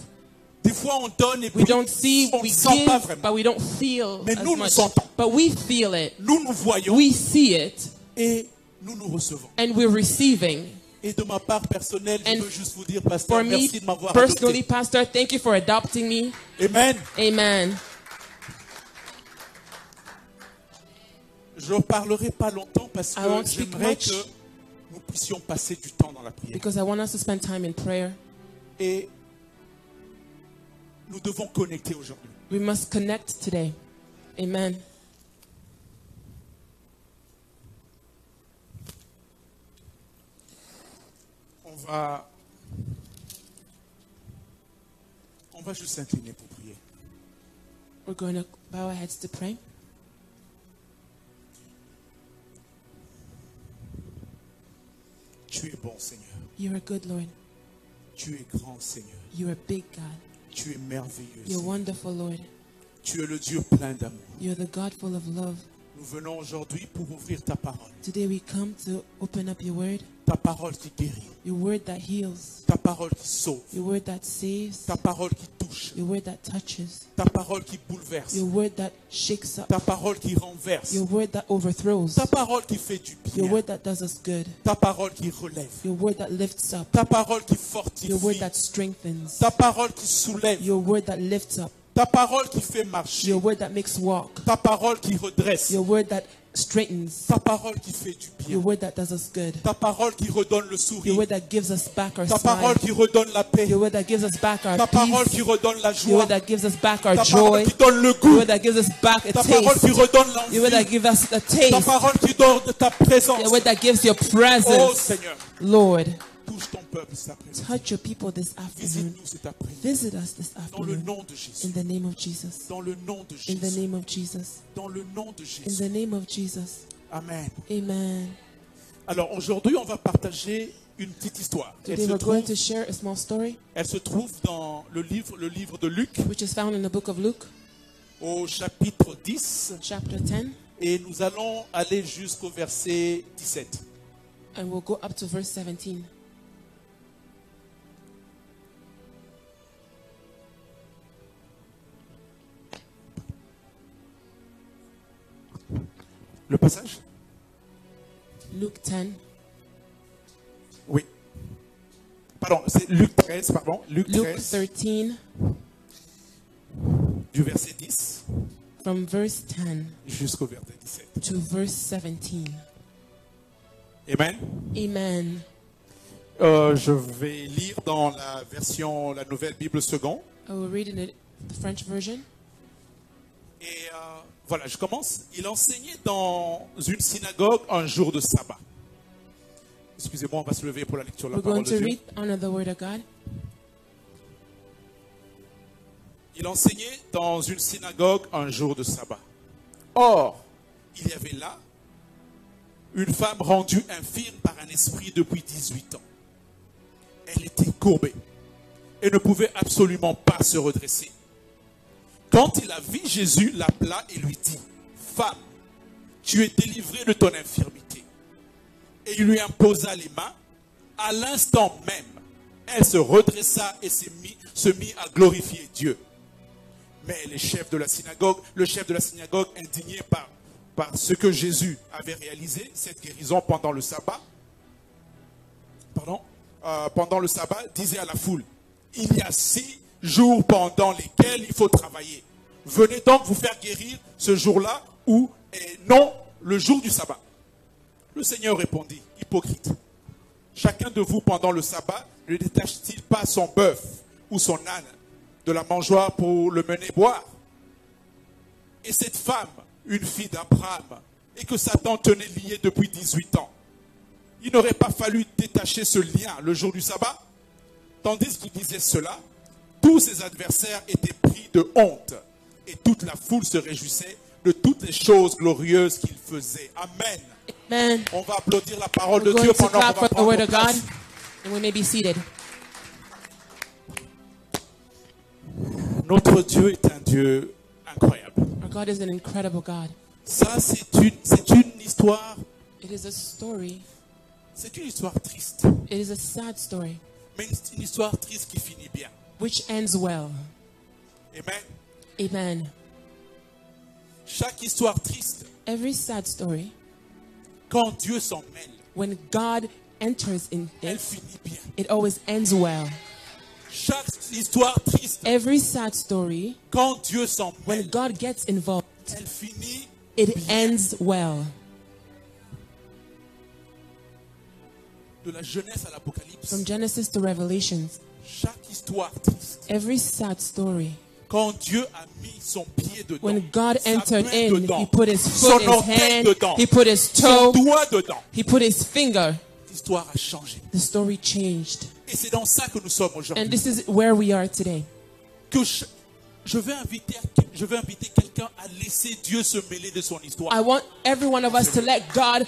Des fois, on donne et puis we don't see, on ne we sent pas give, vraiment. but we don't feel Mais as nous, nous much. sentons. But we feel it. Nous, nous voyons We see it, et nous nous recevons. and we're receiving. Et de ma part personnelle, je And veux juste vous dire, pasteur, For me, merci de m'avoir personally, adopté. Pastor, thank you for adopting me. Amen. Amen. Je ne parlerai pas longtemps parce que I won't speak j'aimerais much. que nous puissions passer du temps dans la prière. Because I want us to spend time in prayer. Et nous devons connecter aujourd'hui. We must connect today. Amen. On va juste s'incliner pour prier. We're going to bow our heads to pray. Tu es bon, Seigneur. You are good, Lord. Tu es grand, Seigneur. You are big, God. Tu es merveilleux, You're Seigneur. wonderful, Lord. Tu es le Dieu plein d'amour. You're the God full of love. Nous venons aujourd'hui pour ouvrir ta parole. Today we come to open up your word, Ta parole qui guérit. your word that heals, Ta parole qui sauve. your word that saves, Ta parole qui touche. your word that touches, Ta parole qui bouleverse. your word that shakes up, Ta parole qui renverse. your word that overthrows, Ta parole qui fait du your bien. word that does us good, Ta parole qui relève. your word that lifts up, Ta parole qui your word fortifie. that strengthens, Ta parole qui soulève. your word that lifts up, Ta parole qui fait marcher. your word that makes walk, Ta parole qui redresse. your word that straightens, Ta parole qui fait du your bien. word that does us good, Ta parole qui redonne le your sourire. word that gives us back our Ta parole smile, qui redonne la paix. your word that gives us back our Ta parole peace, qui redonne la your joie. word that gives us back our Ta joy, parole qui donne le your goût. word that gives us back a Ta parole qui taste, redonne your word that l'envie. gives us a Ta taste, parole qui donne de ta présence. your word that gives your Oh presence. Seigneur, Lord, touche ton peuple cet après-midi. touch your people this afternoon. Visite-nous cet après-midi. Visit us this Dans le afternoon. nom de Jésus. In the name of Jesus. Dans le nom de In the Jésus. name of Jesus. Dans le nom de In Jésus. the name of Jesus. Amen. Amen. Alors aujourd'hui, on va partager une petite histoire. Today we're going to share a small story Elle se trouve dans le livre de Luc, which is found in the book of Luke, au chapitre 10. chapter 10, Et nous allons aller jusqu'au verset 17. and we'll go up to verse 17. Le passage? Luke 10, Oui. Pardon, c'est Luc 13, pardon. Luc Luke 13, 13, du verset 10 from verse 10 jusqu'au verset 17. to verse 17. Amen. Amen. Je vais lire dans la version, la nouvelle Bible seconde. I will read in the French version. Et voilà, je commence. Il enseignait dans une synagogue un jour de sabbat. Excusez-moi, on va se lever pour la lecture de la We're going parole de to Dieu. read under the word of God. Il enseignait dans une synagogue un jour de sabbat. Or, il y avait là une femme rendue infirme par un esprit depuis 18 ans. Elle était courbée et ne pouvait absolument pas se redresser. Quand il a vu Jésus, l'appela et lui dit, « Femme, tu es délivrée de ton infirmité. » Et il lui imposa les mains. À l'instant même, elle se redressa et se mit à glorifier Dieu. Mais le chef de la synagogue, indigné par ce que Jésus avait réalisé, cette guérison pendant le sabbat, disait à la foule, « Il y a 6 jours pendant lesquels il faut travailler. Venez donc vous faire guérir ce jour-là et non le jour du sabbat. » Le Seigneur répondit, « Hypocrite, chacun de vous pendant le sabbat ne détache-t-il pas son bœuf ou son âne de la mangeoire pour le mener boire? Et cette femme, une fille d'Abraham, et que Satan tenait liée depuis 18 ans, il n'aurait pas fallu détacher ce lien le jour du sabbat? » Tandis qu'il disait cela, tous ses adversaires étaient pris de honte et toute la foule se réjouissait de toutes les choses glorieuses qu'il faisait. Amen. Amen. On va applaudir la parole We're de Dieu going to pendant clap qu'on va for the prendre word of God, place. and we may be seated. Notre Dieu est un Dieu incroyable. Our God is an incredible God. Ça, c'est une histoire, It is a story. c'est une histoire triste, It is a sad story, mais une histoire triste qui finit bien. which ends well. Amen. Amen. Chaque histoire triste, Every sad story, quand Dieu s'en mêle, when God enters in elle it, finit bien. it always ends well. Chaque histoire triste, Every sad story, quand Dieu s'en when mêle, God gets involved, elle finit it bien. ends well. De la Genèse à l'Apocalypse, From Genesis to Revelations, chaque histoire triste, every sad story, quand Dieu a mis son pied dedans, when God sa entered main in, dedans, He put His son foot, His orteil hand, dedans, He put His son toe, doigt dedans, He put His finger, l'histoire a changé. the story changed. Et c'est dans ça que nous sommes And aujourd'hui. this is where we are today. Que je vais inviter quelqu'un à laisser Dieu se mêler de son histoire. I want every one of us to let God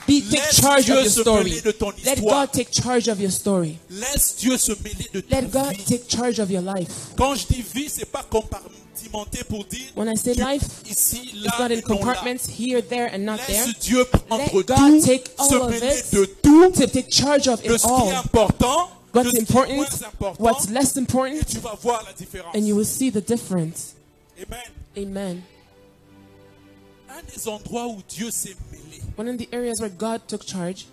take Laisse charge Dieu of your se story. mêler de ton Let histoire. God take charge of your story. Laisse Dieu se mêler de ta Let God vie. take charge of your life. Quand je dis vie, c'est pas compartimenté pour dire When I say Dieu life, ici, It's là, not in et non là. compartments here, there, and not there. Laisse Dieu prendre Let tout, God take se all of mêler it, de tout, to take charge of de it ce qui est all. important, de What's ce qui est important, moins important, what's less et important, tu vas voir la différence. and you will see the difference. Amen. Amen. Un des endroits où Dieu s'est mêlé One of the areas where God took charge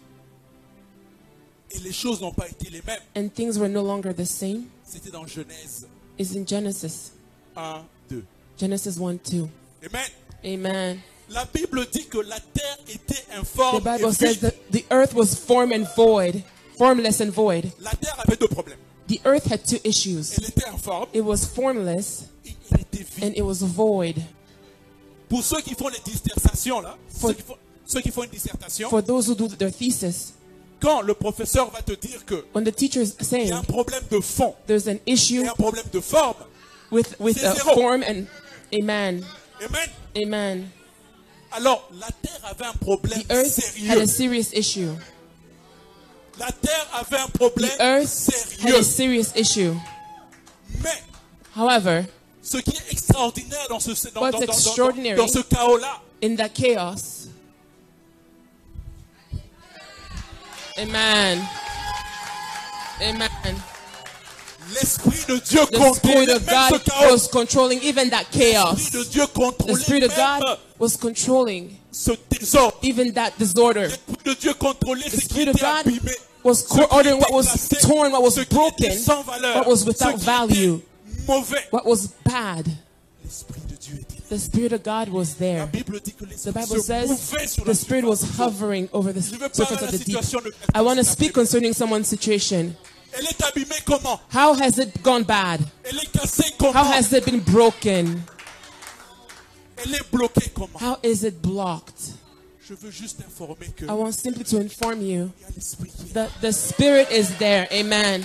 et les choses n'ont pas été les mêmes, and things were no longer the same c'était dans Genèse is in Genesis. 1, 2. Genesis 1:2. Amen. Amen. La Bible dit que la terre était The informe et Bible says vide. that the earth was formless and void. La terre avait deux problèmes. The earth had two issues. Elle était informe It was formless et elle était vide. and it was void. Pour ceux qui font les dissertations là, For- ceux qui font une dissertation, For those who do their thesis, quand le professeur va te dire que when the teacher is il y saying a un problème de fond there's an issue et un problème de forme, with C'est a zéro. form and amen, amen. amen. Alors la terre avait un problème The earth had sérieux. a serious issue. La terre avait un problème The earth had sérieux. a serious issue. Mais However, ce qui est extraordinaire dans extraordinary dans ce chaos-là, in that chaos, amen, amen. l'Esprit de Dieu The Spirit contrôlait of même ce God chaos. was controlling even that chaos. L'Esprit de Dieu The contrôlait Spirit of même God was controlling ce désordre. even that disorder. L'Esprit de Dieu contrôlait The ce qui Spirit of était God abîmé. was Ce qui ordering what était was glacé, torn, what was ce qui broken, était sans valeur, what was ce without qui value, était mauvais. what was bad. L'Esprit de Dieu était là. The Spirit of God was La there. Bible dit que The l'Esprit Bible se says mouvait sur the la Spirit was surface de l'eau. hovering over the Je veux parler surface de of la the deep. situation de I want to quelqu'un speak qui concerning someone's situation. Elle est abîmée comment? How has it gone bad? Elle est cassée comment? How has it been broken? Elle est bloquée comment? How is it blocked? Je veux juste informer que I want simply to inform you il y a l'Esprit qui est là. that the Spirit is there. Amen.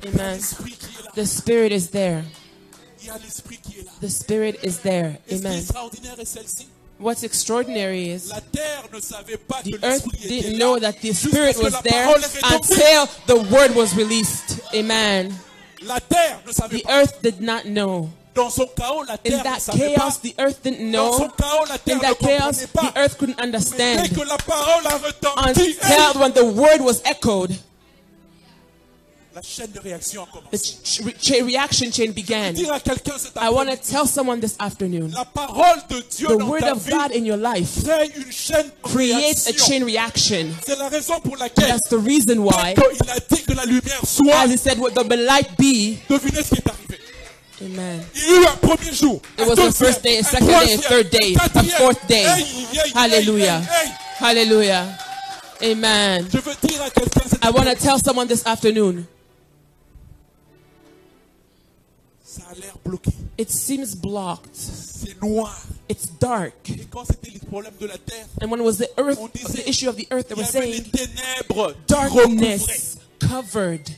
Il y a Amen. l'Esprit qui est là. The Spirit is there. Il y a l'Esprit qui est là. The Spirit is there. L'Esprit Amen. extraordinaire est celle-ci. What's extraordinary is la terre ne savait pas que the earth l'esprit était didn't là know that the jusqu'à Spirit ce que was la there parole est retombée. until the word was released. Amen. La terre ne savait The pas. earth did not know. Dans son chaos, la In terre ne that savait chaos, pas. the earth didn't Dans son know. chaos, la terre In ne that chaos, comprenait pas. the earth couldn't Mais understand. dès que la parole a retenti, Until when the word was echoed, la chaîne de réaction a the commencé. reaction chain began. Dire à quelqu'un cet I want to après-midi, tell someone this afternoon, la parole de Dieu the dans word ta of vie God in your life crée une chaîne de creates a réaction. chain reaction. C'est la raison pour laquelle That's the reason why, quand il a dit que la lumière soit, as he said, what the light be. devinez ce qui est arrivé. Amen. Il y a eu un premier jour, It un was the deuxième, first day, a un second day, a troisième, third day, un a quatrième. fourth day. Hey, hey, hey, Hallelujah. hey, hey. Hallelujah. Amen. Je veux dire à quelqu'un cet I want to après-midi, tell someone this afternoon, ça a l'air bloqué, it seems blocked. c'est noir. It's dark. Et quand c'était le problème de la terre, And when it was the earth, on disait, the issue of the earth, they il y were avait les saying ténèbres qui recouvraient. darkness covered.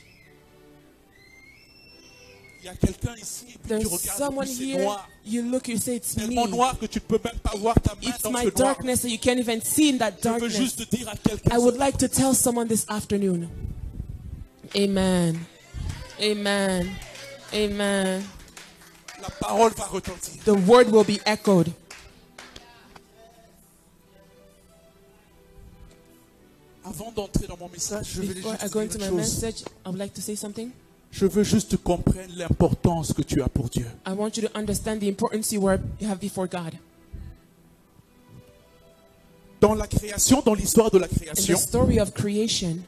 Il y a quelqu'un ici, et puis tu There's regardes, someone et puis c'est here, noir. you look, you say it's Tellement me. noir que tu ne peux même pas voir ta main It's dans my ce noir. darkness that you can't even see in that Je veux darkness. juste dire à quelqu'un, I would like to tell someone this afternoon. Amen. Amen. Amen. la parole va retentir. The word will be echoed. Avant d'entrer dans mon message, je veux Before I juste go dire into une my chose. message, I would like to say something. Je veux juste que tu comprennes l'importance que tu as pour Dieu. I want you to understand the importance you have before God. Dans la création, dans l'histoire de la In the création, story of creation,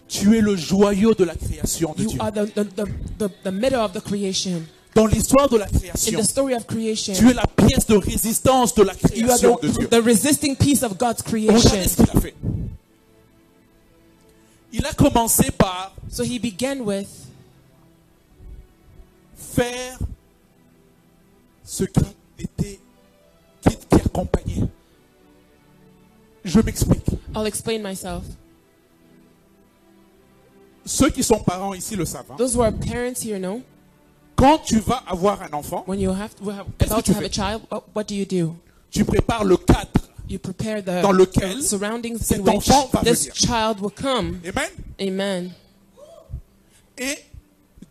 tu es le joyau de la création de you Dieu. are the middle of the creation. Dans l'histoire de la In création, the story of creation, tu es la pièce de résistance de la you are création de Dieu. the resisting piece of God's Regardez creation. ce qu'il a fait. Il a commencé par So he began with faire ce qui accompagnait. Je m'explique. I'll explain myself. Ceux qui sont parents ici le savent. Hein. Those who are parents here know, Quand tu vas avoir un enfant, when you Qu'est-ce about que tu to have fais? a child, what do? tu prépares le cadre. You prepare Dans lequel the surroundings cet in which enfant va this venir. child will come. Amen. Amen. Et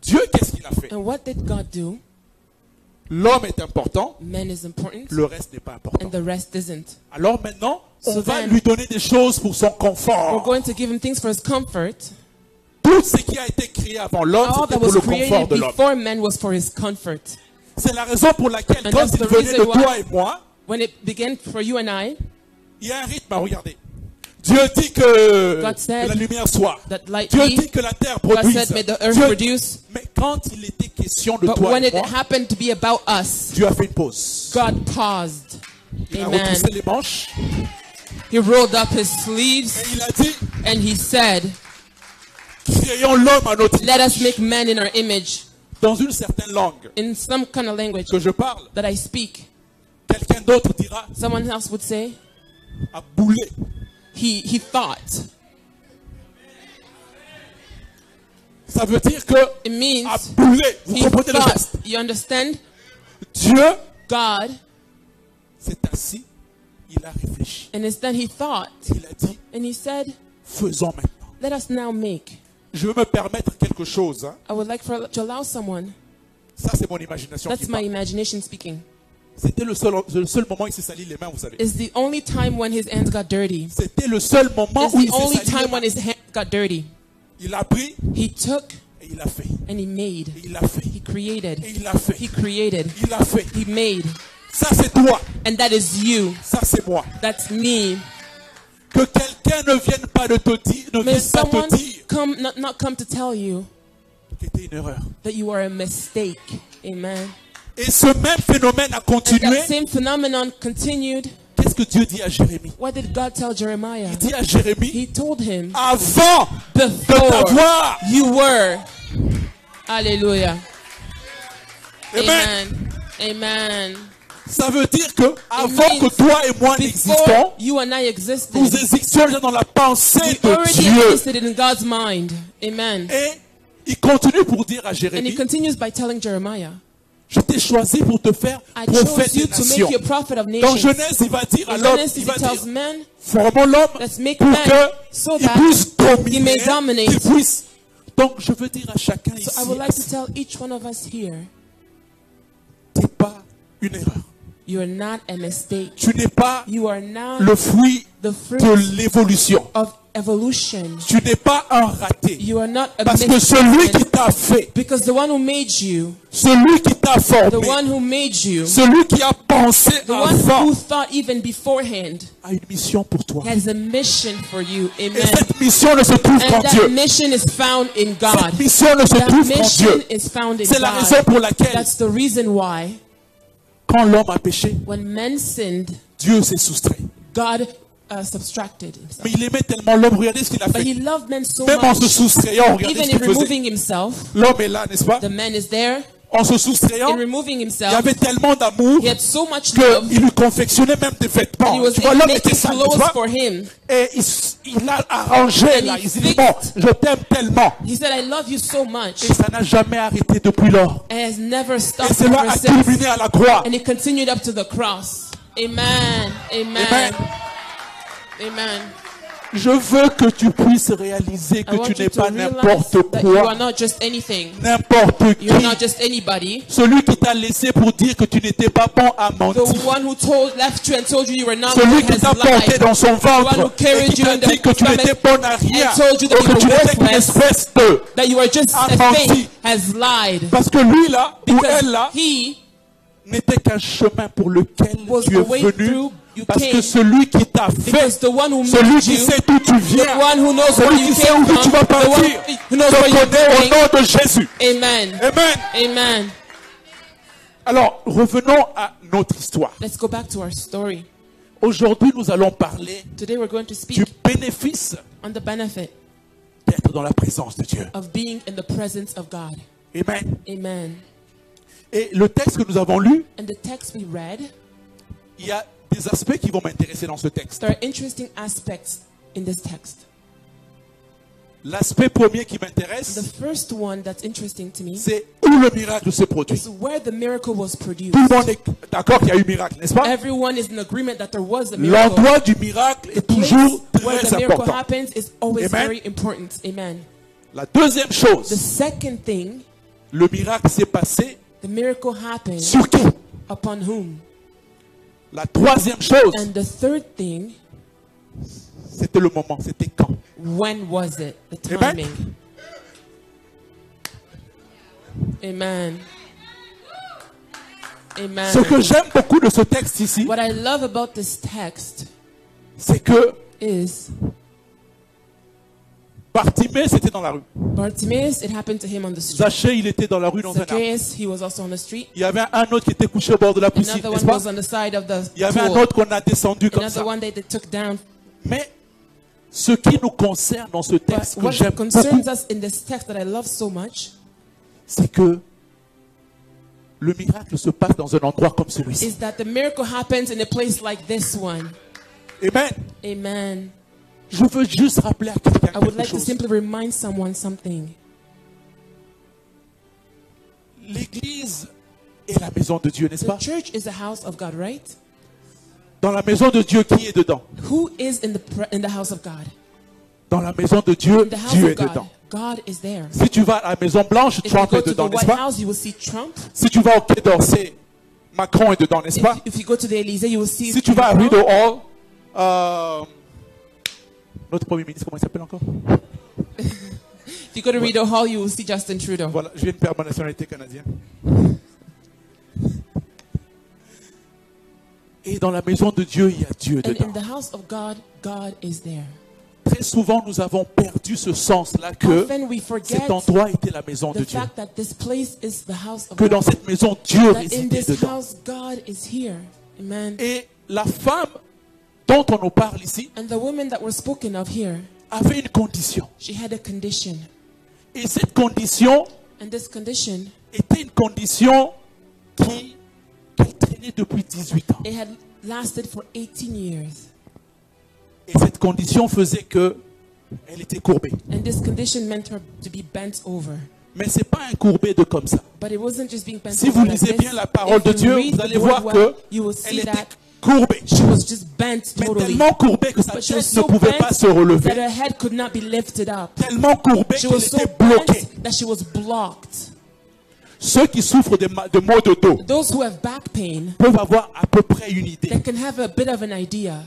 Dieu, qu'est-ce qu'il a fait? And what did God do? L'homme est important, Man is important, le reste n'est pas important. and the rest isn't. Alors maintenant, on So va then- lui donner des choses pour son We're confort. going to give him things for his comfort. Tout ce qui a été créé avant l'homme, All c'était that pour was le confort created de l'homme. before man was for his comfort. C'est la raison pour laquelle, And quand that's il the venait de reason why- toi et moi, When it began for you and I, il y a un rythme à regarder. Dieu dit que God said la lumière soit. that light Dieu be. dit que la terre God produise. said, may the earth Dieu- produce. Mais quand il était question de But toi when et it moi, happened to be about us, Dieu a fait une pause. God paused. Il a Amen. retroussé les manches He rolled up his et sleeves il a dit, and he said, créons l'homme à notre let us image. make man in our image. Dans une certaine langue In some kind of language que je parle, that I speak. quelqu'un d'autre dira Someone else would say, à bouler. he thought. Ça veut dire que It means à bouler, vous he comprenez le thought. geste. You understand? Dieu God, s'est assis, il a réfléchi. and instead he thought, Il a dit, and he said, faisons maintenant. let us now make. Je veux me permettre quelque chose. Hein. I would like to allow someone. Ça, c'est mon imagination qui That's my parle. imagination speaking. C'était le seul moment où il s'est sali les mains, vous savez. It's the only time when his hands got dirty. C'était le seul moment It's où il the s'est only sali les time mains. when his hands got dirty. Il a pris He took et il a fait. and he made. Et il a fait. He created. Et il a fait. He created. Il a fait. He made. Ça, c'est toi. And that is you. Ça, c'est moi. That's me. Que quelqu'un ne vienne pas de te dire, ne May vienne pas someone te dire not come to tell you que c'était une erreur. that you are a mistake. Amen. Et ce même phénomène a And continué. that same phenomenon continued. Qu'est-ce que Dieu dit à Jérémie? What did God tell Jeremiah? Il dit à Jérémie, He told him, avant de before t'avoir. you were. Hallelujah. Amen. Amen. Ça veut dire que avant means que toi et moi n'existions, Before you and I existed, nous existions déjà dans la pensée we de already Dieu. existed in God's mind. Amen. Et il continue pour dire à And he Jérémie, continues by telling Jeremiah, Je t'ai choisi pour te faire I prophète chose you des to nations. make you a prophet of Dans nations. Genèse, il va dire à In l'homme, Genesis, il he va tells dire, men, formons l'homme let's make pour man so qu'il that puisse he dominer, may dominate. qu'il puisse. Donc, je veux dire à chacun So ici, I would like to tell each one of us here, tu n'es pas une erreur. you are not a mistake. Tu n'es pas You are not le fruit the de fruit l'évolution. of evolution. Tu n'es pas un raté. You are not a Parce que celui qui mistake. t'a fait, Because the one who made you, celui qui t'a the formé, one who made you, celui qui a pensé the one avant, who thought even beforehand, a une mission pour toi. has a mission for you. Et Amen. cette mission ne se trouve qu'en And that Dieu. mission is found in God. Cette mission ne se That trouve qu'en mission Dieu. is found in C'est la raison God. pour laquelle, That's the reason why quand l'homme a péché, when men sinned, Dieu s'est soustrait. God subtracted himself. Mais il aimait tellement l'homme. Regardez ce qu'il a But he fait. loved men so Même en se much, soustrayant, regardez even ce in qu'il faisait. removing himself, L'homme est là, n'est-ce pas? the man is there. En se In soustrayant, removing il y himself, avait tellement d'amour he had so much love qu'il lui confectionnait même des that he vêtements. was Tu vois, l'homme était making sale, n'est-ce clothes pas? for him. Et il a arrangé And là. he Il s'est dit, bon, je t'aime tellement. He said, I love you so much. Et ça n'a jamais arrêté depuis lors. And has never Et stopped cela ever a since. culminé à la croix. And it continued up to the cross. Amen. Amen. Amen. Amen. Je veux que tu puisses réaliser que I want tu you n'es to pas realize n'importe that you are quoi, not just anything. n'importe qui. You're not just anybody. Celui qui t'a laissé pour dire que tu n'étais pas bon à mentir. The one who left you and told you you were not Celui good qui has t'a porté lied. dans son The one who ventre et carried qui you t'a in dit the que tu n'étais stomach bon à rien, and told you ou that you que were tu n'étais qu'une worthless, espèce de... that you were just a a menti. fake, has lied. Parce que lui là, ou Because elle là, he n'était qu'un chemin pour lequel was tu a es way venu. through you Parce came. que celui qui t'a fait, Because the one who celui made qui you, sait d'où tu the viens, one who knows where celui you qui sait came où tu from, vas the one partir, who knows te where you're connaît au going. nom de Jésus. Amen. Amen. Amen. Alors, revenons à notre histoire. Let's go back to our story. Aujourd'hui, nous allons parler Today we're going to du speak bénéfice on the benefit d'être dans la présence de Dieu. of being in the presence of God. Amen. Amen. Et le texte que nous avons lu, And the text we read, il y a des aspects qui vont m'intéresser dans ce texte. there are interesting aspects in this text. L'aspect premier qui The m'intéresse, first one that's interesting to me c'est où le miracle se produit. is where the miracle was produced. Tout le monde est d'accord qu'il y a eu miracle, n'est-ce pas? Everyone is in agreement that there was a miracle. L'endroit du miracle est The place toujours where très the miracle important. happens is always Amen. very important. Amen. La deuxième The chose, second thing, le miracle s'est passé the miracle happened sur qui? upon whom? La troisième chose, And the third thing, c'était le moment, c'était quand? when was it? The Amen. timing. Amen. Amen. Ce que j'aime beaucoup de ce texte ici, What I love about this text c'est que is Bartimée, c'était dans la rue. Bartimaeus, it happened to him on the street. Zachée, il était dans la rue dans un arbre. Zacchaeus, he was also on the street. Il y avait un autre qui était couché au bord de la piscine, Another n'est-ce one pas? was on the side of the Il y avait un pool. autre qu'on a descendu comme Another ça. one they took down. Mais ce qui nous concerne dans ce But texte que what j'aime concerns beaucoup, us in this text that I love so much c'est que le miracle se passe dans un endroit comme celui-ci. is that the miracle happens in a place like this one. Amen. Amen. Je veux juste rappeler à quelqu'un I would quelque like to chose. simply remind someone something. L'église est la maison de Dieu, n'est-ce The pas? church is the house of God, right? Dans la maison de Dieu, qui est dedans? Who is in the house of God? Dans la maison de Dieu, In the house Dieu of est God, dedans. God is there. Si tu vas à la Maison Blanche, If you Trump go est to the dedans, n'est-ce White pas? House, you will see Trump. Si tu vas au Quai d'Orsay, Macron est dedans, n'est-ce pas? If you go to the Elysee, you will see. Si tu vas à Macron. Rideau Hall, notre Premier ministre, comment il s'appelle encore? If you go to Rideau Hall, you will see Justin Trudeau. Voilà, je viens de perdre ma nationalité canadienne. Et dans la maison de Dieu, il y a Dieu And dedans. in the house of God, God is there. Très souvent, nous avons perdu ce sens-là que Often we forget cet endroit était la maison de the Dieu. fact that this place is the house of Que dans God. cette maison, Dieu That in résidait this dedans. house, God is here. Amen. Et la femme dont on nous parle ici And the woman that we're spoken of here, avait une condition. she had a condition. Et cette condition And this condition, était une condition qu'elle traînait depuis 18 ans. it had lasted for 18 years. Et cette condition faisait que elle était courbée. And this condition meant her to be bent over. Mais c'est pas incourbé de comme ça. But it wasn't just being bent Si over vous like lisez this. bien la parole If de you Dieu, read vous the allez word voir well, que you will elle see était that courbée. she was just bent Mais totally. tellement courbée que sa But she was tête ne so pouvait bent pas se that relever. her head could not be lifted up. Tellement courbée She qu'elle was so était bloquée. bent that she was blocked. Ceux qui souffrent de maux de dos Those who have back pain, peuvent avoir à peu près une idée they can have a bit of an idea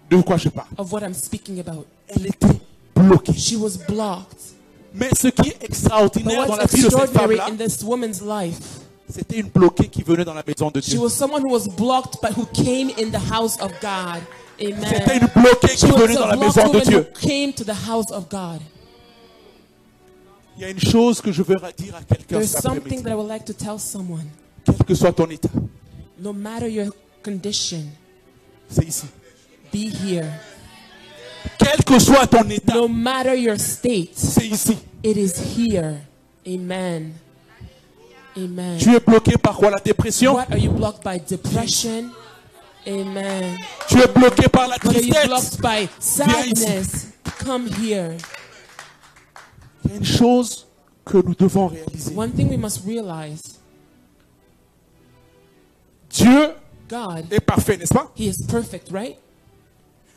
de quoi je parle. of what I'm speaking about. Elle était bloquée. She was blocked. Mais ce qui est But extraordinaire dans la what's vie de cette extraordinary femme-là, in this woman's life, c'était une bloquée qui venait dans la maison de she Dieu. was someone who was blocked but who came in the house of God. C'était Amen. une bloquée She qui was venait dans a la blocked maison de woman who Dieu. came to the house of God. Il y a une chose que je veux dire à quelqu'un There's cet something après-midi. that I would like to tell someone. Quel que soit ton état, No matter your condition, c'est ici. be here. Quel que soit ton état, No matter your state, c'est ici. it is here. Amen. Amen. Tu es bloqué par quoi? La dépression? What are you blocked by? Depression? Amen. Tu es bloqué par la What are you tristesse? blocked by? Sadness? Come here. Il y a une chose que nous devons réaliser. One thing we must realize, Dieu God, est parfait, n'est-ce pas? He is perfect, right?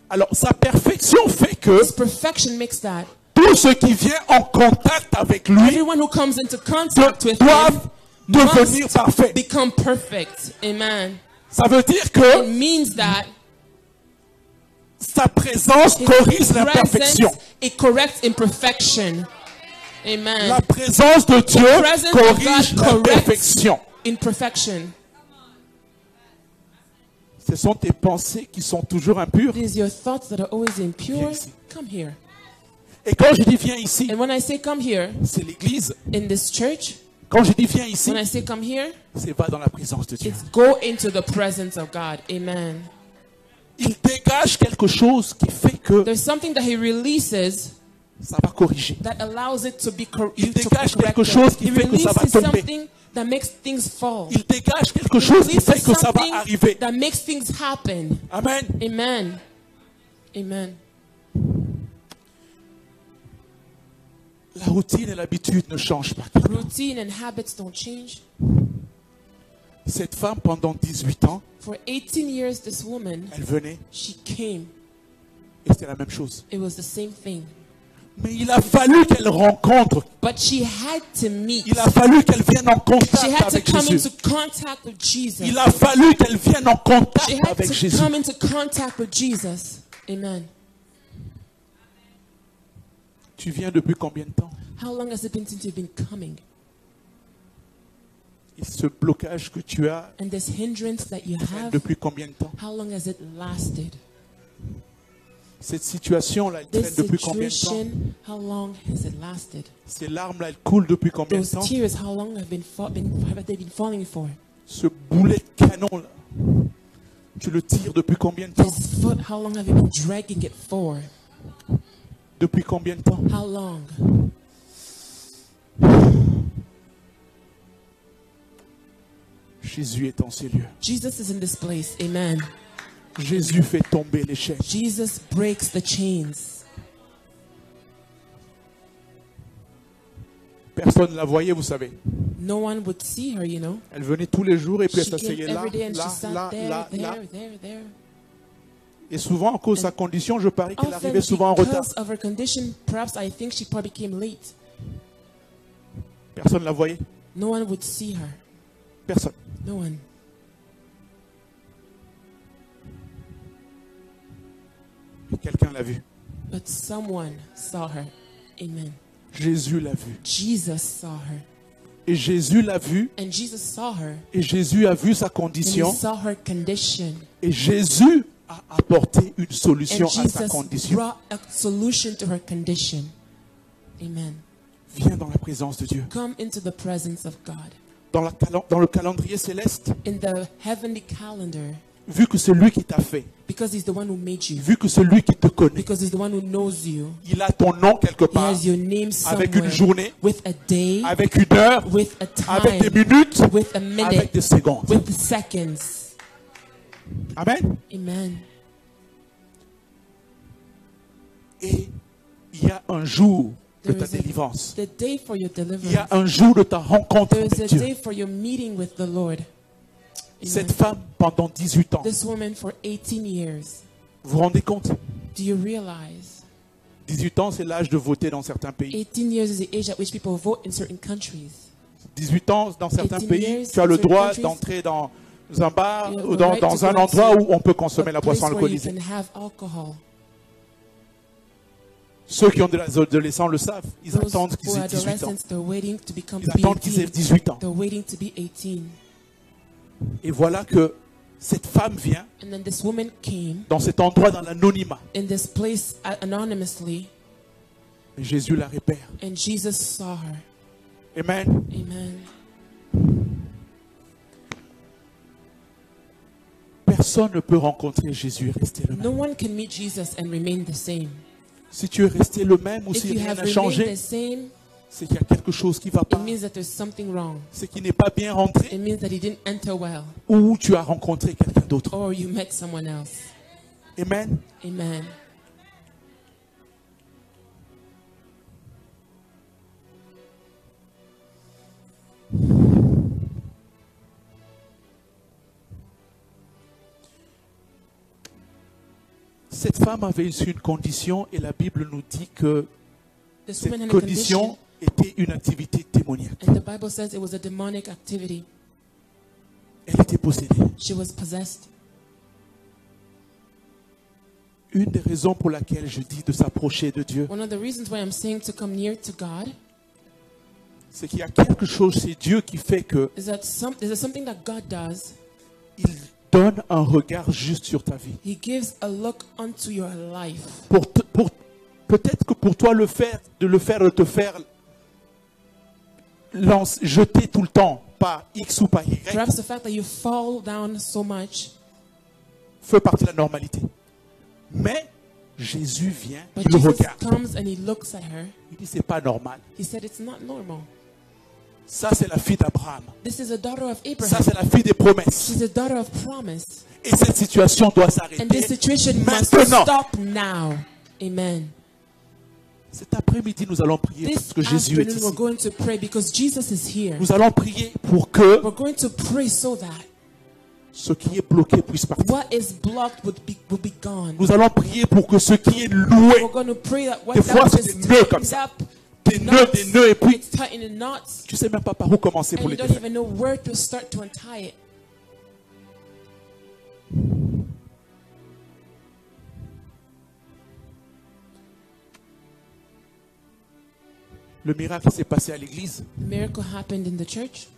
Alors, sa perfection fait que His perfection makes that tout ce qui vient en contact avec lui everyone who comes into contact with Him doivent devenir must parfaits. become perfect. Amen. Ça veut dire It que means that sa présence His corrige l'imperfection. presence, it corrects imperfection. Amen. La présence de Dieu The presence of corrige God corrects l'imperfection. imperfection. Ce sont tes pensées qui sont toujours impures. It is your thoughts that are always impure. Viens ici. Come here. Et quand je dis viens ici, And when I say come here c'est l'église. in this church, Quand je dis viens ici, when I say come here, c'est va dans la présence de Dieu. it's go into the presence of God. Amen. Il dégage quelque chose qui fait que There's something that He releases ça va corriger. that allows it to be, Il to be dégage quelque corrected. chose qui He fait que ça va releases tomber. something that makes things fall. Il dégage quelque He chose qui fait releases que ça va something arriver. that makes things happen. Amen. Amen. Amen. La routine et l'habitude ne changent pas. Routine and habits don't change. Cette femme, pendant 18 ans, For 18 years, this woman, elle venait she came. et c'était la même chose. It was the same thing. Mais il a fallu qu'elle rencontre, But she had to meet. il a fallu qu'elle vienne en She contact had to avec come Jésus. into contact with Jesus. Il a fallu qu'elle vienne en She contact had avec to Jésus. come into contact with Jesus. Amen. Tu viens depuis combien de temps? How long has it been since you've been coming? Et ce blocage que tu as, And this hindrance that you have, depuis combien de temps? how long has it lasted? Cette situation-là, elle traîne This depuis combien de temps? situation, how long has it lasted? Ces larmes-là, elles coulent depuis combien de Those temps? tears, how long have they been falling for? Ce boulet de canon-là, tu le tires depuis combien de temps? This foot, how long have you been dragging it for? Depuis combien de temps? How long? Jésus est en ces lieux. Jesus is in this place. Amen. Jésus fait tomber les chaînes. Jesus breaks the chains. Personne ne la voyait, vous savez. No one would see her, you know. Elle venait tous les jours et puis elle She came s'asseyait là, every day and she là, sat là, there, là, là. there. Et souvent, à cause de sa condition, je parie qu'elle Often arrivait souvent en retard. because of her condition, perhaps I think she probably came late. Personne ne la voyait. No one would see her. Personne. No one. Et quelqu'un l'a vue. But someone saw her. Amen. Jésus l'a vue. Jesus saw her. Et Jésus l'a vue. And Jesus saw her. Et Jésus a vu sa And he condition. saw her condition. Et Jésus a apporté une solution And à sa Jesus condition. brought a solution to her condition. Amen. Viens dans la présence de Dieu. Come into the presence of God. Dans le calendrier céleste, In the heavenly calendar, vu que c'est lui qui t'a fait, because he's the one who made you, vu que c'est lui qui te connaît, because he's the one who knows you, il a ton nom quelque he part, has your name avec une somewhere, journée, with a day, avec une heure, with a time, avec des minutes, with a avec minute, des secondes. with the seconds. Amen. Amen. Et il y a un jour de There ta is délivrance. the day for your Il y a deliverance. un jour de ta rencontre There is a avec Dieu. day for your meeting with the Lord. Cette Amen. femme, pendant 18 ans, This woman for 18 years. vous vous rendez compte? Do you realize? 18 ans, c'est l'âge de voter dans certains pays. 18 years is the age at which people vote in certain countries. 18 ans, dans certains 18 pays, years, tu as le certain droit countries, d'entrer dans un bar you have ou the dans, right to dans un go endroit into où on peut consommer la a place boisson where you alcoolisée. can have alcohol. Ceux qui ont des adolescents le savent. Ils Those attendent qu'ils who are aient 18 ans. adolescents, they're waiting to become Ils attendent qu'ils aient 18. 18 ans. They're waiting to be 18. Et voilà que cette femme vient And then this woman came dans cet endroit dans l'anonymat. in this place anonymously, Et Jésus la repère. and Jesus saw her. Amen. Amen. Personne ne peut rencontrer Jésus et rester le même. No one can meet Jesus and remain the same. Si tu es resté le même ou If si you rien have n'a remained changé, the same, c'est qu'il y a quelque chose qui ne va it pas. means that there's something wrong. C'est qu'il n'est pas bien rentré It means that he didn't enter well, ou tu as rencontré quelqu'un d'autre. or you met someone else. Amen. Amen. Cette femme avait eu une condition et la Bible nous dit que This woman cette had a condition condition, était une activité démoniaque. and the Bible says it was a demonic activity. Elle était possédée. She was possessed. Une des raisons pour laquelle je dis de s'approcher de Dieu, One of the reasons why I'm saying to come near to God c'est qu'il y a quelque chose, c'est Dieu qui fait que is that there's something that God does. il donne un regard juste sur ta vie. He gives a look onto your life. Peut-être que pour toi de te faire jeter tout le temps par X ou par Y Perhaps the fact that you fall down so much, fait partie de la normalité. Mais Jésus vient, but il le Jesus regarde. comes and he looks at her. Il dit c'est pas normal. He said it's not normal. Ça c'est la fille d'Abraham. This is a daughter of Ça Abraham. c'est la fille des promesses. She's a daughter of promise. Et cette situation doit And s'arrêter this situation must maintenant. stop now. Amen. Cet après-midi nous allons prier This parce que Jésus est afternoon ici. we're going to pray because Jesus is here. Nous allons prier pour que We're going to pray so that ce qui est bloqué puisse partir. what is blocked will be gone. Nous allons prier pour que ce qui est loué, We're going to pray that what Des fois, that c'est is des nœuds comme tightened ça. up, des nœuds, et puis it's tightened in knots, tu sais même pas par où commencer and pour you les don't défaire. even know where to start to untie it. Le miracle s'est passé à l'église The miracle happened in the church,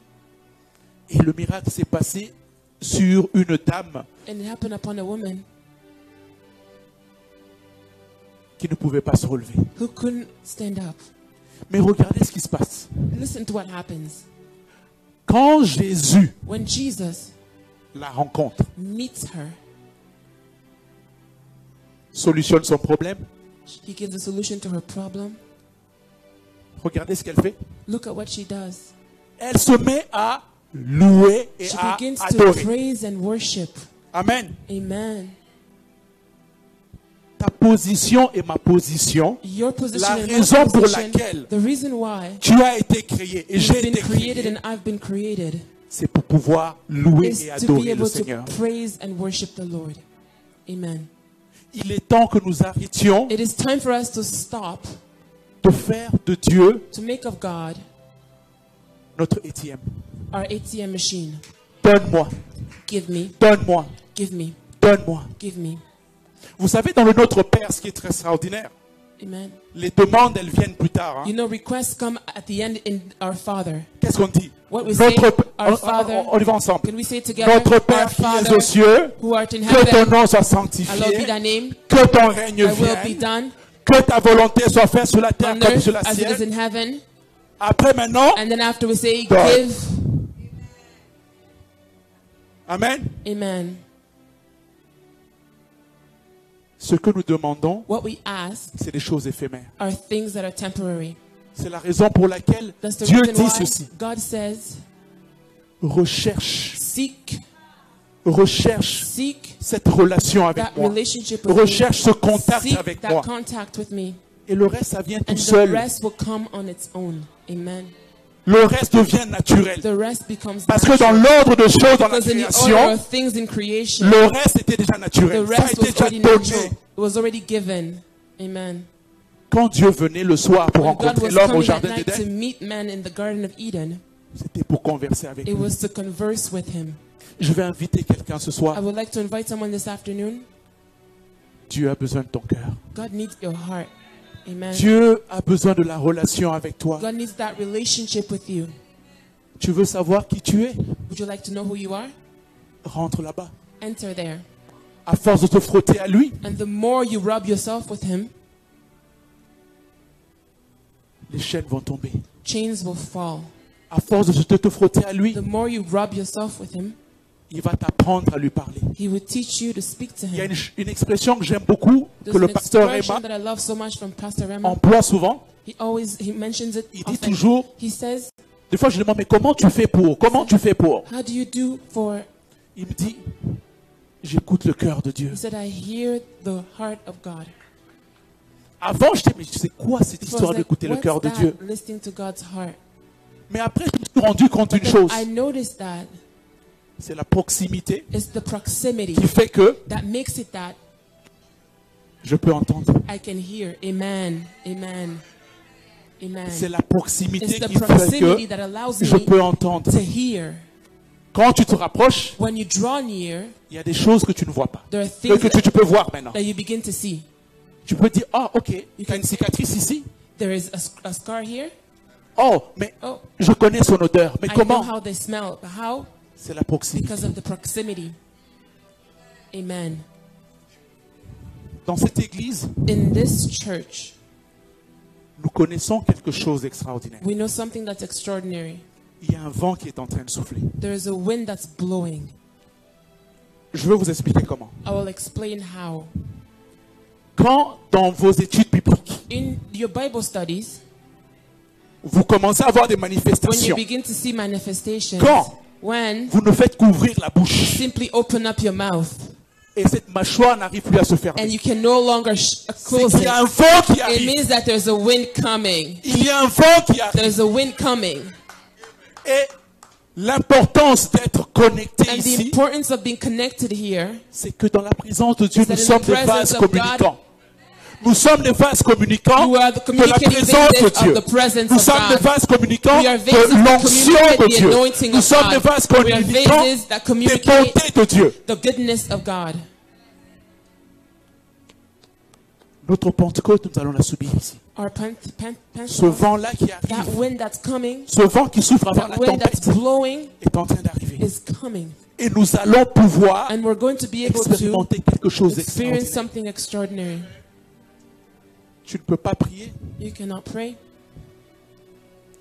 et le miracle s'est passé sur une dame and it happened upon a woman qui ne pouvait pas se relever. who couldn't stand up. Mais regardez ce qui se passe. Listen to what happens. Quand Jésus When Jesus la rencontre, meets her, solutionne son problème, he gives a solution to her problem. regardez ce qu'elle fait. Look at what she does. Elle se met à louer et She à begins to adorer. praise and worship. Amen. Amen. Ta position et ma position, Your position la and my raison pour position, laquelle the reason why tu as été créé et you've j'ai been été created créé, and I've been created c'est pour pouvoir louer is et to be adorer le able to Seigneur. praise and worship the Lord. Amen. Il est temps que nous arrêtions It is time for us to stop, de faire de Dieu to make of God notre ATM. our ATM machine. Donne-moi, Give me, donne-moi, give me, donne-moi. give me. Vous savez, dans le Notre Père, ce qui est très extraordinaire, Amen. les demandes, elles viennent plus tard. hein. You know, requests come at the end in our Father. Qu'est-ce qu'on dit? What we say, our on Father, y va ensemble. can we say it together? Notre Our Père qui es Father, aux cieux, who art in que ton heaven, nom soit hallowed be sanctifié, thy name, que ton règne thy will be vienne, done que ta volonté soit faite sur la terre on comme earth sur la as it is ciel. in heaven. Après maintenant, And then after we say, Donne. give. Amen. Amen. Ce que nous demandons, What we ask c'est des choses éphémères. are things that are temporary. C'est la raison pour laquelle That's the Dieu reason dit why ceci. God says, Recherche seek cette relation avec that moi. relationship with me. Recherche ce contact Seek avec that moi. contact with me. Et le reste, ça vient tout And the seul. rest will come on its own. Amen. Le reste devient naturel. The rest becomes Parce que dans natural. l'ordre de choses dans la Because in the order création, of things in creation, le reste était déjà the naturel. Ça a rest été was déjà already natural. donné. It was already given. Amen. Quand Dieu venait le soir pour When God rencontrer was l'homme au coming at jardin night to d'Éden, meet man in the Garden of Eden, c'était pour converser avec it lui. was to converse with him. Je vais inviter quelqu'un ce I soir. would like to invite someone this afternoon. Dieu a besoin de ton cœur. God needs your heart. Amen. Dieu a besoin de la relation avec toi. God needs that relationship with you. Tu veux savoir qui tu es? Would you like to know who you are? Rentre là-bas. Enter there. À force de te frotter à lui, And the more you rub yourself with him, les chaînes vont tomber. chains will fall. À force de te frotter à lui, The more you rub yourself with him, il va t'apprendre à lui parler. he will teach you to speak to Il y a him. une expression que j'aime beaucoup, There's que le an pasteur expression Raymond that I love so much from Pastor Rema. emploie souvent. He mentions it Il dit often. toujours, He says, des fois je lui demande, mais comment tu fais pour? Comment tu fais pour? how do you do for... Il me dit, j'écoute le cœur de Dieu. He said, I hear the heart of God. Avant, je disais, mais c'est quoi cette It was histoire like, d'écouter le what's cœur de that? Dieu? Listening to God's heart. Mais après, je me suis rendu compte d'une Then chose. I noticed that C'est la proximité it's the proximity qui fait que that makes it that je peux entendre. I can hear. Amen. Amen. Amen. C'est la proximité It's the qui fait proximity que that allows je me peux entendre. to hear. Quand tu te rapproches, When you draw near, il y a des choses que tu ne vois pas. there are Que, things que tu peux voir maintenant. that you begin to see. Tu peux dire, ah, ok, il y a une cicatrice ici. There is a scar here. Oh, mais Oh, je connais son odeur. Mais I know comment? how they smell. But how? C'est la proximité. Because of the proximity. Amen. Dans cette église, In this church, nous connaissons quelque chose d'extraordinaire. we know something that's extraordinary. Il y a un vent qui est en train de souffler. There is a wind that's blowing. Je vais vous expliquer comment. I will explain how. Quand dans vos études bibliques, In your Bible studies, vous commencez à avoir des when you manifestations, begin to see manifestations, Quand? when vous nous faites couvrir la bouche simply open up your mouth et cette mâchoire n'arrive plus à se fermer. and you can no longer C'est close qu'il y a un it, vent qui it arrive. means that there's a wind coming. Il y a un vent qui arrive. There's a wind coming. Et l'importance d'être connecté And the ici, importance of being connected here c'est que dans la présence de Dieu, is that nous in sommes the des presence vases of communicants. Nous sommes des vases communicants you are the de la communicating présence de vessels Dieu. of the presence Nous of sommes des God. vases communicants We are vases that de l'onction communicate de the Dieu. anointing Nous of sommes des God. vases We are communicants vases that des communicate bontés de Dieu. the goodness of God. Notre Pentecôte, nous allons la subir ici. Our Ce vent-là qui that arrive, wind that's coming, ce vent qui souffre avant la that wind that's tempête blowing est en train d'arriver. is coming. Et nous allons pouvoir And we're going to be able to expérimenter quelque chose experience d'extraordinaire. something extraordinary. Tu ne peux pas prier, You cannot pray.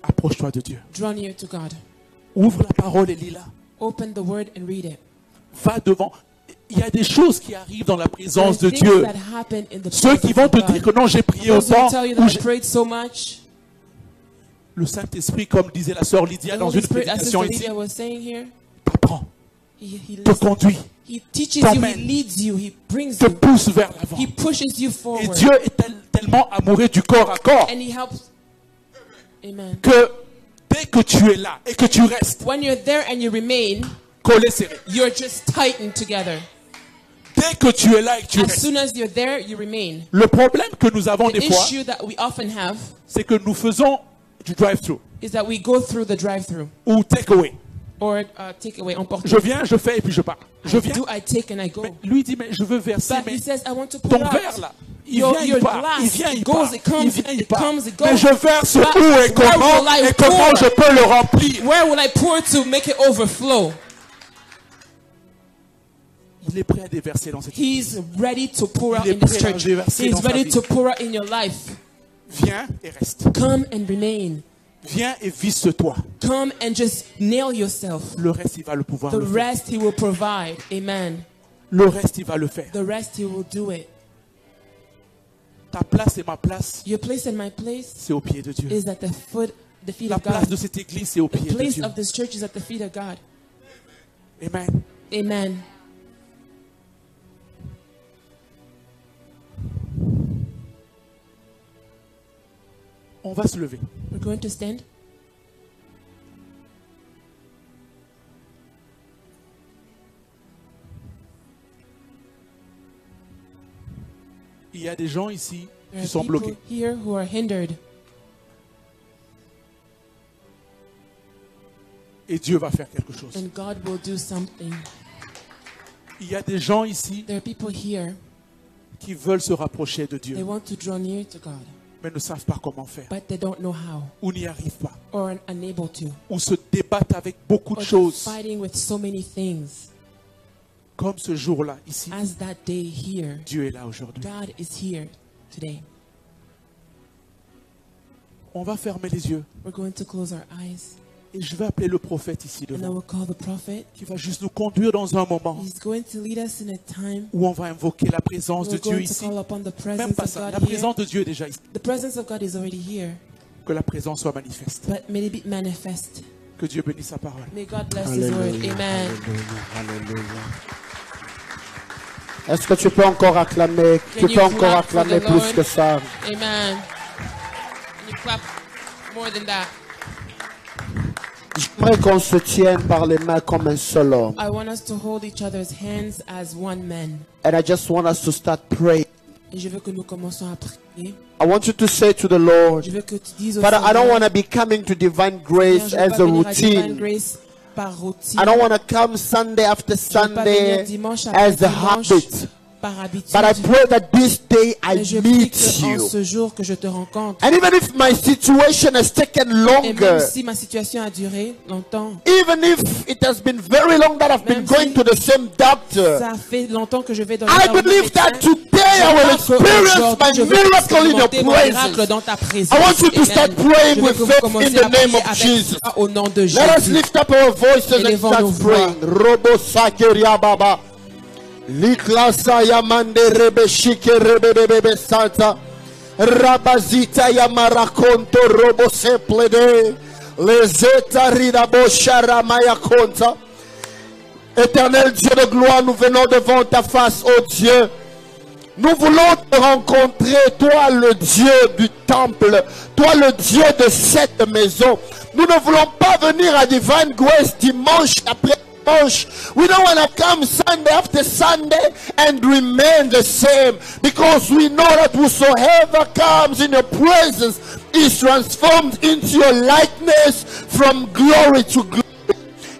approche-toi de Dieu. Draw near to God. Ouvre la parole et lis-la. Open the word and read it. Va devant. Il y a des choses qui arrivent dans la There are présence de things Dieu. that happen in the Ceux qui presence vont of te God. dire que non, j'ai prié Those who autant. tell you ou that I j'ai- prayed so much. Le Saint-Esprit, comme disait la sœur Lydia The dans Holy une Spirit, as prédication Sister ici, Lydia was saying here, t'apprend, he te conduit, He teaches you, t'emmène, he leads you, he brings te you, pousse vers l'avant. he pushes you Et forward, Dieu est tellement amoureux du corps à corps and he helps. Amen. que dès que tu es là et que tu restes When you're there and you remain, collé serré, you're just tightened together. dès que tu es là et que tu As restes, soon as you're there, you remain. le problème que nous avons The des fois, issue that we often have c'est que nous faisons du drive-through is that we go through the drive-through ou take-away. or take away, emporter. Je viens, je fais et puis je pars. Je viens. Do I take and I go? Mais lui dit, mais je veux verser, But mais he says, I want to pour ton out. verre là, il Your- vient, your il part, glass, il vient, il it goes, part, it comes, il vient, il it part. comes, it Mais goes. je verse But où et where comment, will I et comment pour? je peux le remplir. Where will I pour to make it overflow? Il est prêt à déverser dans cette vie. He's ready to pour out Il est in this prêt à church. déverser He's dans sa ready vie. to pour out in your life. Viens et reste. Come and remain. Viens et visse-toi. Come and just nail yourself. Le reste, il va le pouvoir The le faire. rest he will provide. Amen. Le reste, il va le faire. The rest he will do it. Ta place et ma place, Your place and my place c'est au pied de Dieu. is at the feet La of place God. de cette église, c'est au The pied de place Dieu. of this church is at the feet of God. Amen. Amen. On va se lever. We're going to stand. Il y a des gens ici There qui are sont people bloqués. here who are hindered. Et Dieu va faire quelque chose. And God will do something. Il y a des gens ici There are people here, qui veulent se rapprocher de they Dieu, want to draw near to God, mais ne savent pas comment faire, but they don't know how ou n'y arrivent pas, or are unable to. ou se débattent avec beaucoup de Or they're choses. fighting with so many things. Comme ce jour-là, ici, As that day here, Dieu est là aujourd'hui. God is here today. On va fermer les yeux. We're going to close our eyes. Et je vais appeler le prophète ici And I devant, will call the prophet. qui va juste nous conduire dans un moment He's going to lead us in a time. où on va invoquer la présence de We're Dieu going to ici. call upon the Même presence pas of ça, la God here. présence de Dieu est déjà ici. The presence of God is already here, Que la présence soit manifeste. but may it be manifest. Que Dieu bénisse sa parole. May God bless His word. Amen. Est-ce que tu peux encore acclamer? Tu Can you peux encore clap for acclamer the plus Lord? que ça. Amen. Can you clap more than that? J'aimerais qu'on se tienne par les mains comme un seul homme. I want us to hold each other's hands as one man. And I just want us to start praying. Et je veux que nous commencions à prier. I want you to say to the Lord, Je veux que tu dises au Father, I don't Seigneur, want to be coming to divine Seigneur, grace je veux as pas a venir à Divine routine. Grace par routine. I don't want to come Sunday after Je veux pas venir Sunday dimanche après as a dimanche habit. par habitude. But I pray that this day I Mais je prie meet que en you. ce jour que je te rencontre. And even if my situation has taken Et même longer, si ma situation a duré longtemps, even if it has been very long that I've been Même going si to the same doctor, ça fait longtemps que je vais dans I le believe that today I will experience my miracle in your presence. dans ta présence. I want you to Amen. start praying Je veux with que vous faith commenciez in the à name prier of avec Jesus. foi au nom de Let us Jésus. lift up our voices and Élevons start nos voix. praying. Robo sakeria baba. Liklasa yamande rebe shike rebe bebe santa. Rabazita yamarakonto robo semplede. Lezeta rida boshara maya konta. Éternel Dieu de gloire, nous venons devant ta face, ô Dieu. Nous voulons te rencontrer, toi le Dieu du temple, toi le Dieu de cette maison. Nous ne voulons pas venir à Divine Grace dimanche après dimanche. We don't want to come Sunday after Sunday and remain the same, because we know that whosoever comes in your presence is transformed into your likeness from glory to glory.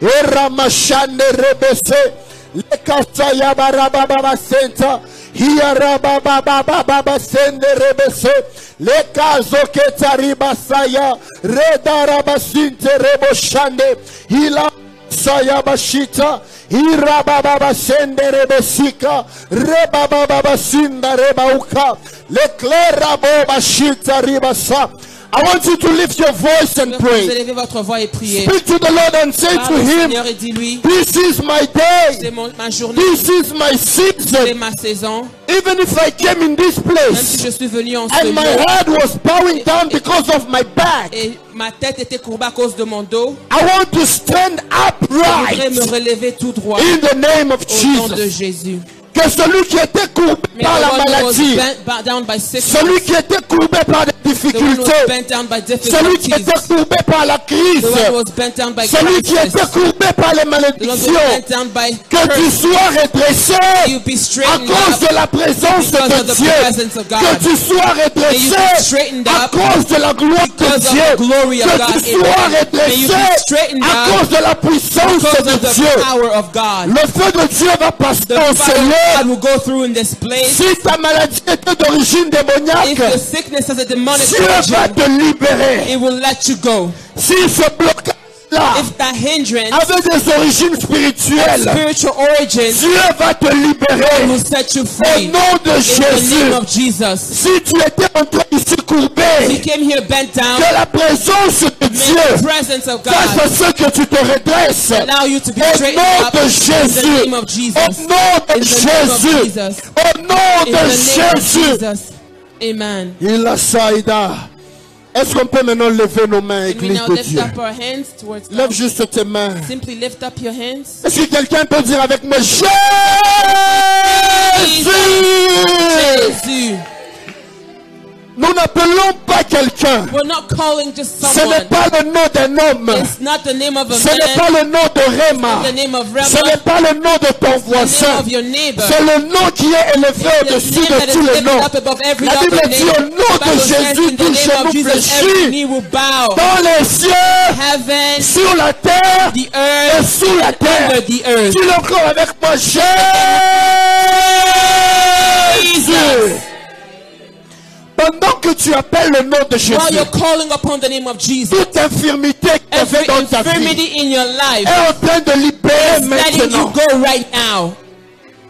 Eramashande rebese lekasa yabarababa senta hiarababa sende rebese lekazo ketariba saya redaraba sinte reboshande hila saya bashita hirababa sende rebesika rebaba sinda rebauka leklera boba shita ribasa. I want you to lift your voice and Vous pray. élevez votre voix et priez. Speak to the Lord and say Parle to au him, Seigneur et dis-lui, this is my c'est day. ma journée, This is my c'est season. ma saison. Even if I came in this Même si je place suis venu en ce and my lieu head was bowing down because of my back, et ma tête était courbée à cause de mon dos, I want to stand je voudrais me upright relever tout droit in the name of au nom de Jesus. Jésus. Que celui qui était courbé May par the la one who was maladie, bent down by sickness, celui qui était courbé par des the one who was difficultés, bent down by celui qui difficulties, était courbé par la the crise, one who was bent down by celui qui crisis, était courbé par les the one who was malédictions, bent down by que tu curse, sois redressé you be à straightened cause up de la présence because of de the Dieu, presence of God. que tu sois May you be redressé straightened à up cause de la gloire de because of Dieu, the glory of que God. tu sois Amen. May you be redressé straightened à up cause de la puissance because de of the Dieu. power of God. Le feu de Dieu va passer The dans fire ce of God lieu. will go through in this place. Si ta maladie était d'origine If démoniaque, the sickness has a demonic Dieu va origin, te libérer. it will let you go. Si ce blocage-là If that hindrance avait des origines spirituelles, spiritual origin Dieu va te libérer. will set you Au free. nom de In the Jésus. name of Jesus. Si tu étais en train de se If you courber, came here bent down, que la présence de may the Dieu presence of fasse God à ce que tu te redresses. allow you to be Au straightened nom up de in the Jésus. name of Au Jesus. nom In de the name of Jésus. Jesus. Au nom In de the name of Jésus. Jesus. Amen. Il a saïda. Est-ce qu'on peut maintenant lever nos mains, Can we Église now de lift Dieu? up our hands towards Lève God? juste tes mains. Simply lift up your hands. Est-ce que quelqu'un peut dire avec moi, Jésus? Jésus. Nous n'appelons pas quelqu'un. We're not calling just Ce n'est someone. pas le nom d'un homme. It's not the name of a Ce n'est pas man. le nom de Réma. The name of Ce Rema. n'est pas le nom de ton The name voisin. of your neighbor. C'est le nom qui est élevé The au-dessus name that de is tous les lifted noms. up above every La Bible other dit name. au nom The de Bible says Jésus, in the tout name of genou Jesus, every fléchit knee will bow. dans les cieux, Heaven, sur la terre the et earth, sous la terre. under the earth. Dis-le encore avec moi, Jésus. Pendant que tu appelles le nom de Jésus, While you're calling upon the name of Jesus, toute infirmité qui est every dans ta vie infirmity in your life est en train de libérer is letting you maintenant. go right now.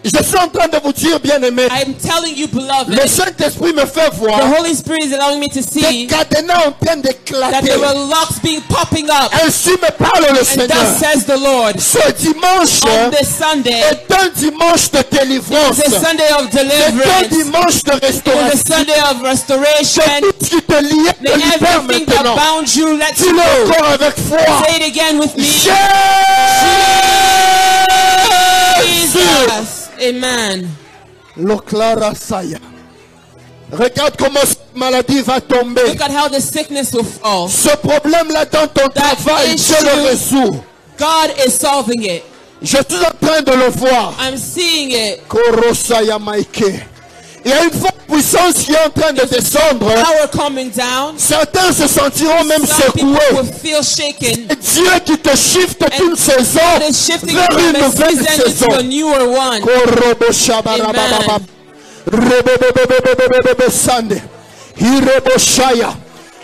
Je suis en train de vous dire, bien-aimés, I'm telling you, beloved, le Saint-Esprit me fait the voir Holy Spirit is allowing me to des see cadenas en train that d'éclater. there were locks being popping up. Ainsi me parle le And Seigneur. thus says the Lord, Ce dimanche on this Sunday, est un dimanche de délivrance. the Sunday of C'est un deliverance, dimanche de it was restauration. the Sunday of restoration. Que tout ce qui te liait te May libère everything that maintenant. bound you, let you Dis-le go. encore avec foi. Say it again with me. Jesus. Amen. L'oclara saya. Regarde comment cette maladie va tomber. Look at how the sickness will fall. Ce problème-là dans ton That travail, Dieu issue- le résout. God is solving it. Je suis en train de le voir. I'm seeing it. Korosaya maike. Il y a une forte puissance qui est en train de descendre. Power coming down. Certains se sentiront même Some people secoués. will feel shaken. Et Dieu qui te shift d'une saison God is shifting vers from une a nouvelle season saison. into a newer one. Korobo shabarabababa. Rebebebebebebebe sande. Hirebo shaya.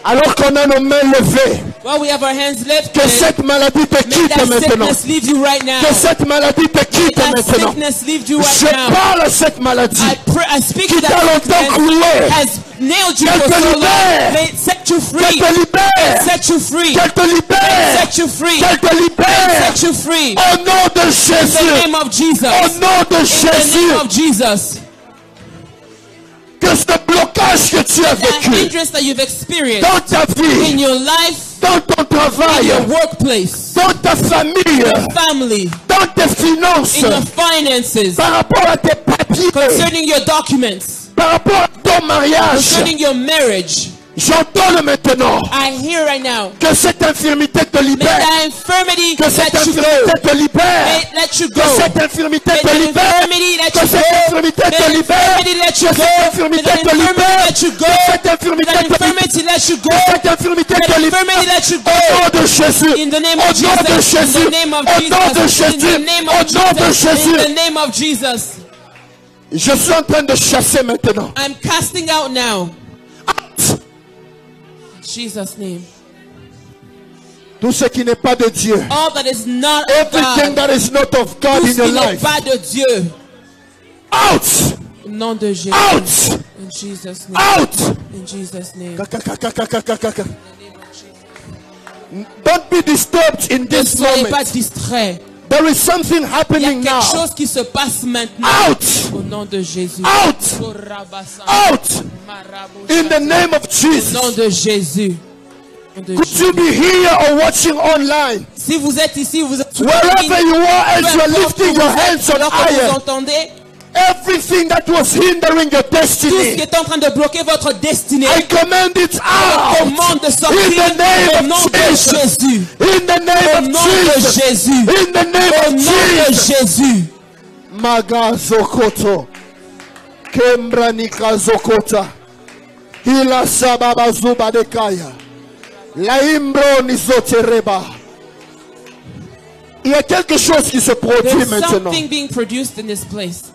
Alors qu'on a nos mains levées, While we have our hands que lifted, cette maladie te may quitte that maintenant. sickness leave you right now. Que cette maladie te quitte That maintenant. sickness leave you right Je now. parle à cette maladie I speak qui to t'a that longtemps sickness cloué. has nailed you Qu'elle for te so long. libère. May it set you free. Qu'elle te libère. Set you free. Qu'elle te libère. Set you free. Qu'elle te libère. Set you free. Au nom de In the Jésus. name of Jesus. Au nom de In the Jésus. name of Jesus. Que ce blocage que tu as That vécu hindrance that you've experienced dans ta vie, in your life, dans ton in travail, your workplace, dans ta famille, family, dans tes finances, in your finances, par rapport à tes papiers, concerning your documents, par rapport à ton mariage. concerning your marriage. J'entends maintenant I hear right now. que cette infirmité te May libère. that infirmity Que cette let you go. infirmité te libère. May it let you go. Que cette infirmité May te that libère. infirmity let Que you cette go. infirmité May te that libère. infirmity let you Que go. cette May infirmité that te libère. infirmity let you go. Que cette infirmité May that te libère. infirmity let you go. Que cette infirmité May te that libère. infirmity let you Au nom go. de Jésus. In the name Au of nom de Jesus. In Jésus. the name of Au nom de Jesus. In Jésus. the name Au of nom de Jesus. In Jésus. the name of Jesus. Je suis en train de chasser maintenant. I'm casting out now. In Jesus' name. Tout ce qui n'est pas de Dieu. All that is not of Everything God. that is not of God Tout in ce your qui n'est life. pas de Dieu. Out. Au nom de Jésus. Out. In Jesus' name. Out. In Jesus' name. Kakakakakakakaka. Don't be disturbed in Ne this soyez pas moment. distraits. There is something Il y a happening quelque now. chose qui se passe maintenant. Out. Au nom de Jésus. Out. Out. In the name of Au nom Jesus. de Jésus. Au nom de Could Jésus. you be here or watching online? Si vous êtes ici, vous êtes Wherever you are as you are peu importe lifting où your vous êtes, hands on alors que vous higher. entendez Everything that was hindering your tout ce qui destiny, est en train de bloquer votre destinée. I command it Je out. commande de In sortir the au name nom of de Jesus. Jésus. In the Au name nom of de Jesus. Jésus. In the name Au of nom de Jesus. Jésus. Magazokoto. Kembranika zokota. Hila sababa zuba de kaya. La imbro nizotereba. Il y a quelque chose qui se produit There's maintenant. something being produced in this place.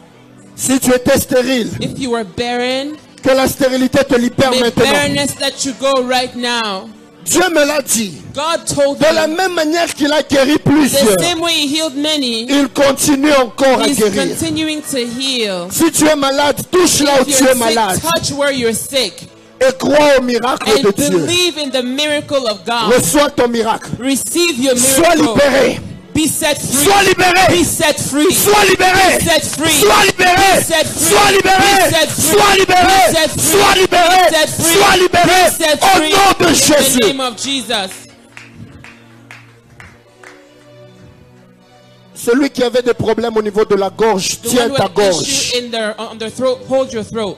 Si tu étais stérile, If you were barren, que la stérilité te libère may maintenant. barrenness let you go right now. Dieu me l'a dit. God told De la me même manière qu'il a guéri plusieurs, the same way He healed many, il continue encore à He's guérir. continuing to heal. Si tu es malade, touche là où If tu you're es malade. sick, touch where you're sick. Et crois au miracle de And Dieu. believe in the miracle of God. Reçois ton miracle. Receive your Sois miracle. libéré. Be set free. Sois libéré. Be set free. Sois libéré. Be set free. Sois libéré. Be set free. Sois libéré. Be set free. Sois libéré. Be set free. Sois libéré. Be set free. Sois libéré. Be set Au free. nom de In the Jésus. name of Jesus. Celui qui avait des problèmes au niveau de la gorge, The tiens one ta with gorge. issue on their throat, hold your throat.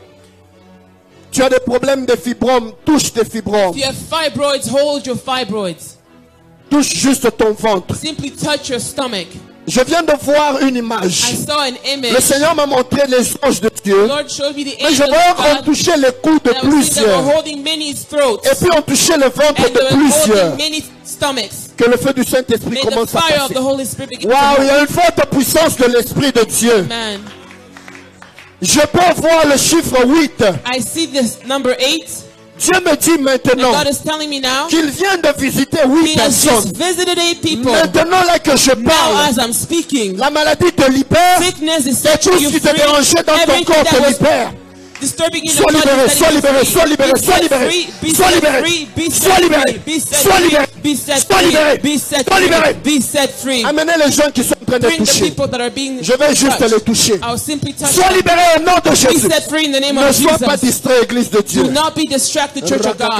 Tu as des problèmes de fibromes, touche tes fibromes. If you have fibroids, hold your fibroids. Touche juste ton ventre. Simply touch your stomach. Je viens de voir une I image. saw an image. Le Seigneur m'a montré les anges de Dieu. The Lord showed me the Mais je angels vois of qu'on God. touchait les coups de And I was seeing them plusieurs. were holding many's throats. Et puis on touchait le ventre And de they were plusieurs. holding many stomachs. Que le feu du Saint-Esprit May the commence à fire of passer. the Holy Spirit begin Waouh, to il y a une forte puissance de l'Esprit de Dieu. Man, Je peux voir le chiffre 8. I see this number 8. Dieu me dit And maintenant God is telling me now, qu'il vient de visiter 8 He has personnes. just visited 8 people. Maintenant là que je Now parle, as I'm speaking, la maladie te libère. sickness is Et setting tout ce you qui te free. dérangeait dans ton Everything corps that te was libère. disturbing in Sois your body libéré, is sois setting you libéré, free. sois libéré, Be sois set libéré. free, be Sois set libéré. free, be Sois set libéré. free, be set Sois free, libéré. be set Sois free, libéré. be set Sois libéré. free, be set free. Amenez les gens qui sont en train de Bring the toucher. people that are being Je vais juste touched. les toucher. I'll simply touch Sois them. libéré au nom de Be Jésus. set free in the name Ne of sois pas Jesus. distrait, Église de Dieu. Do not be distracted, Church of God.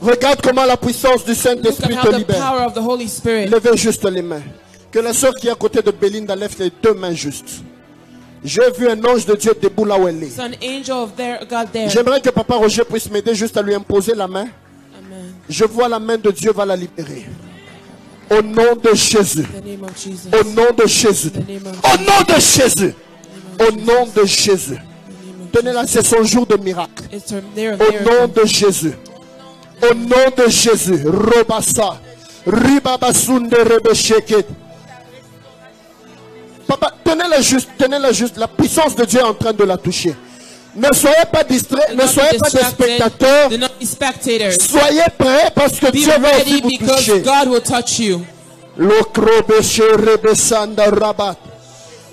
Regarde comment la puissance du Look Saint-Esprit at te how the libère. power of the Holy Spirit. Levez juste les mains. Que la sœur qui est à côté de Belinda lève les deux mains juste. J'ai vu un ange de Dieu debout là où elle est. It's an angel of God there. J'aimerais que Papa Roger puisse m'aider juste à lui imposer la main. Amen. Je vois la main de Dieu va la libérer. Au nom de Jésus. In the name of Jesus. Au nom de Jésus. Au nom de Jésus. Au nom de Jésus. Tenez-la, c'est son jour de miracle. It's their Au nom miracle. de Jésus. Au nom de Jésus. Robassa. Ribabasunde rebesheket. Papa, tenez-la juste. La puissance de Dieu est en train de la toucher. Ne soyez pas distraits. Do Ne not be soyez pas des distracted. spectateurs. Do not be spectators. Soyez prêts parce que Be Dieu va ready aussi vous because toucher. God will touch you.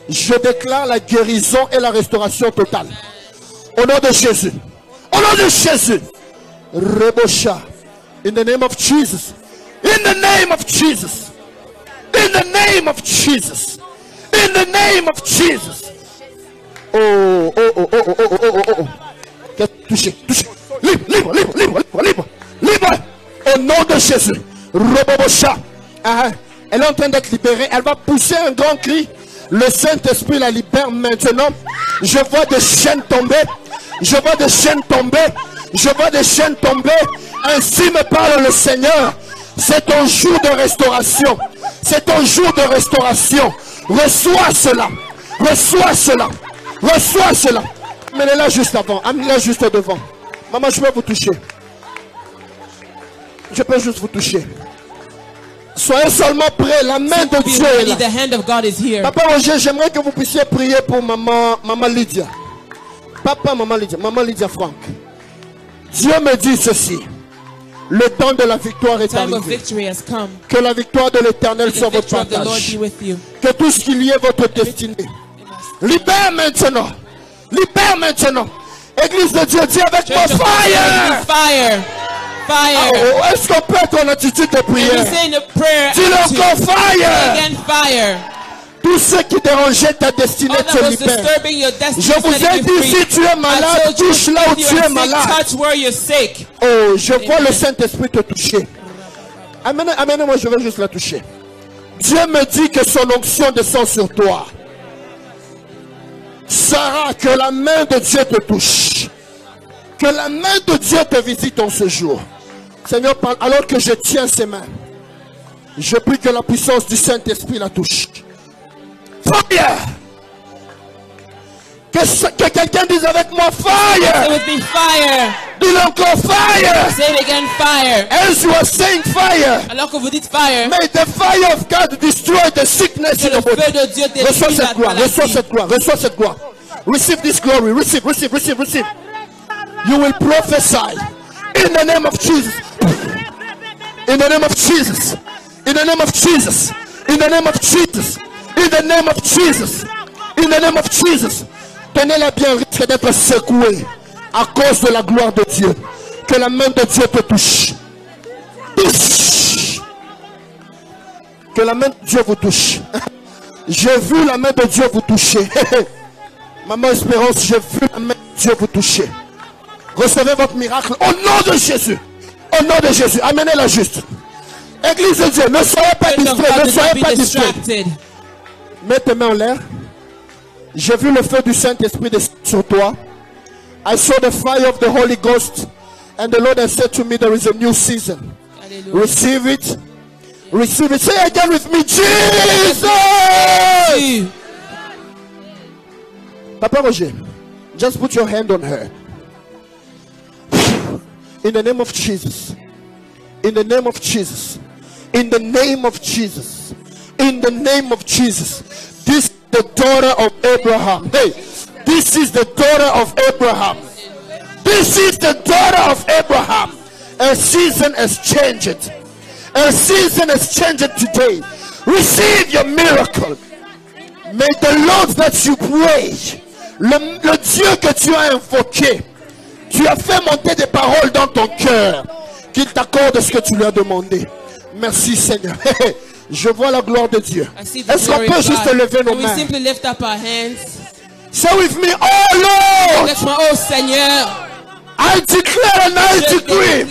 Je déclare la guérison et la restauration totale. Au nom de Jésus. Au nom de Jésus. Rebosha. In the name of Jesus. In the name of Jesus. In the name of Jesus. In the name of Jesus. Oh. Touchez. Libre. Au nom de Jésus. Rebosha. Elle est en train d'être libérée. Elle va pousser un grand cri. Le Saint-Esprit la libère maintenant. Je vois des chaînes tomber. Je vois des chaînes tomber. Ainsi me parle le Seigneur. C'est ton jour de restauration. C'est ton jour de restauration. Reçois cela. Amenez-la juste avant. Amenez-la juste devant. Maman, je peux vous toucher. Je peux juste vous toucher. Soyez seulement prêts. La main de Be Dieu est ready. là. The hand of God is here. Papa Roger, j'aimerais que vous puissiez prier pour maman Lydia. Maman Lydia Franck. Dieu me dit ceci. Le temps de la victoire est Time of arrivé. victory has come. Que la victoire de l'Éternel The soit votre victory of the Lord partage. be with you. Que tout ce qui liait votre destinée. Libère maintenant. Église de Dieu, dis avec moi, Church of God, fire! fire. Fire. Oh, est-ce qu'on peut être en attitude de Can you prière? say in the prayer Dis-le attitude, encore, fire! again fire. Tout ce qui dérangeait ta destinée All that te was libère. disturbing your destiny, Je vous ai setting you dit, free. si tu es I malade, told you, touche là où if you tu are es sick, malade. touch where you're sick. Oh, je vois le Saint-Esprit te toucher. Amenez-moi, je vais juste la toucher. Dieu me dit que son onction descend sur toi. Sarah, que la main de Dieu te touche. Que la main de Dieu te visite en ce jour. Seigneur, alors que je tiens ses mains, je prie que la puissance du Saint-Esprit la touche. Fire! Que quelqu'un dise avec moi, Say fire! with me, fire. Dis encore, fire! Say it again, fire. As you are saying fire, Alors que vous dites fire, may the fire of God destroy the sickness que in le your body. feu de Dieu Reçois détruise cette la gloire, reçois maladie. cette gloire, reçois cette gloire. Receive this glory, receive. You will prophesy in the name of Jesus. In the name of Jesus. In the name of Jesus. In the name of Jesus. In the name of Jesus. In the name of Jesus. Tenez-la bien, risque d'être secouée à cause de la gloire de Dieu. Que la main de Dieu te touche. Touche. Que la main de Dieu vous touche. J'ai vu la main de Dieu vous toucher. Maman Espérance, j'ai vu la main de Dieu vous toucher. Recevez votre miracle au nom de Jésus. Au nom de Jésus. Amenez-la juste. Église de Dieu, ne soyez pas Church of distraits. God, Ne do not soyez be pas distraits. distracted. Mets tes mains en l'air. J'ai vu le feu du Saint-Esprit descendre sur toi. I saw the fire of the Holy Ghost. And the Lord has said to me, there is a new season. Alléluia. Receive it. Receive it. Say again with me, Jesus. Papa Roger, just put your hand on her. In the name of Jesus. In the name of Jesus. In the name of Jesus. In the name of Jesus. This is the daughter of Abraham. Hey, this is the daughter of Abraham. This is the daughter of Abraham. A season has changed. A season has changed today. Receive your miracle. May the Lord that you pray, le Dieu que tu as invoqué, tu as fait monter des paroles dans ton cœur, qu'il t'accorde ce que tu lui as demandé. Merci Seigneur. Je vois la gloire de Dieu. Est-ce qu'on peut juste lever nos mains? Simply lift up our hands. Say with me, oh Lord. Laisse-moi, oh Seigneur. I declare and I decree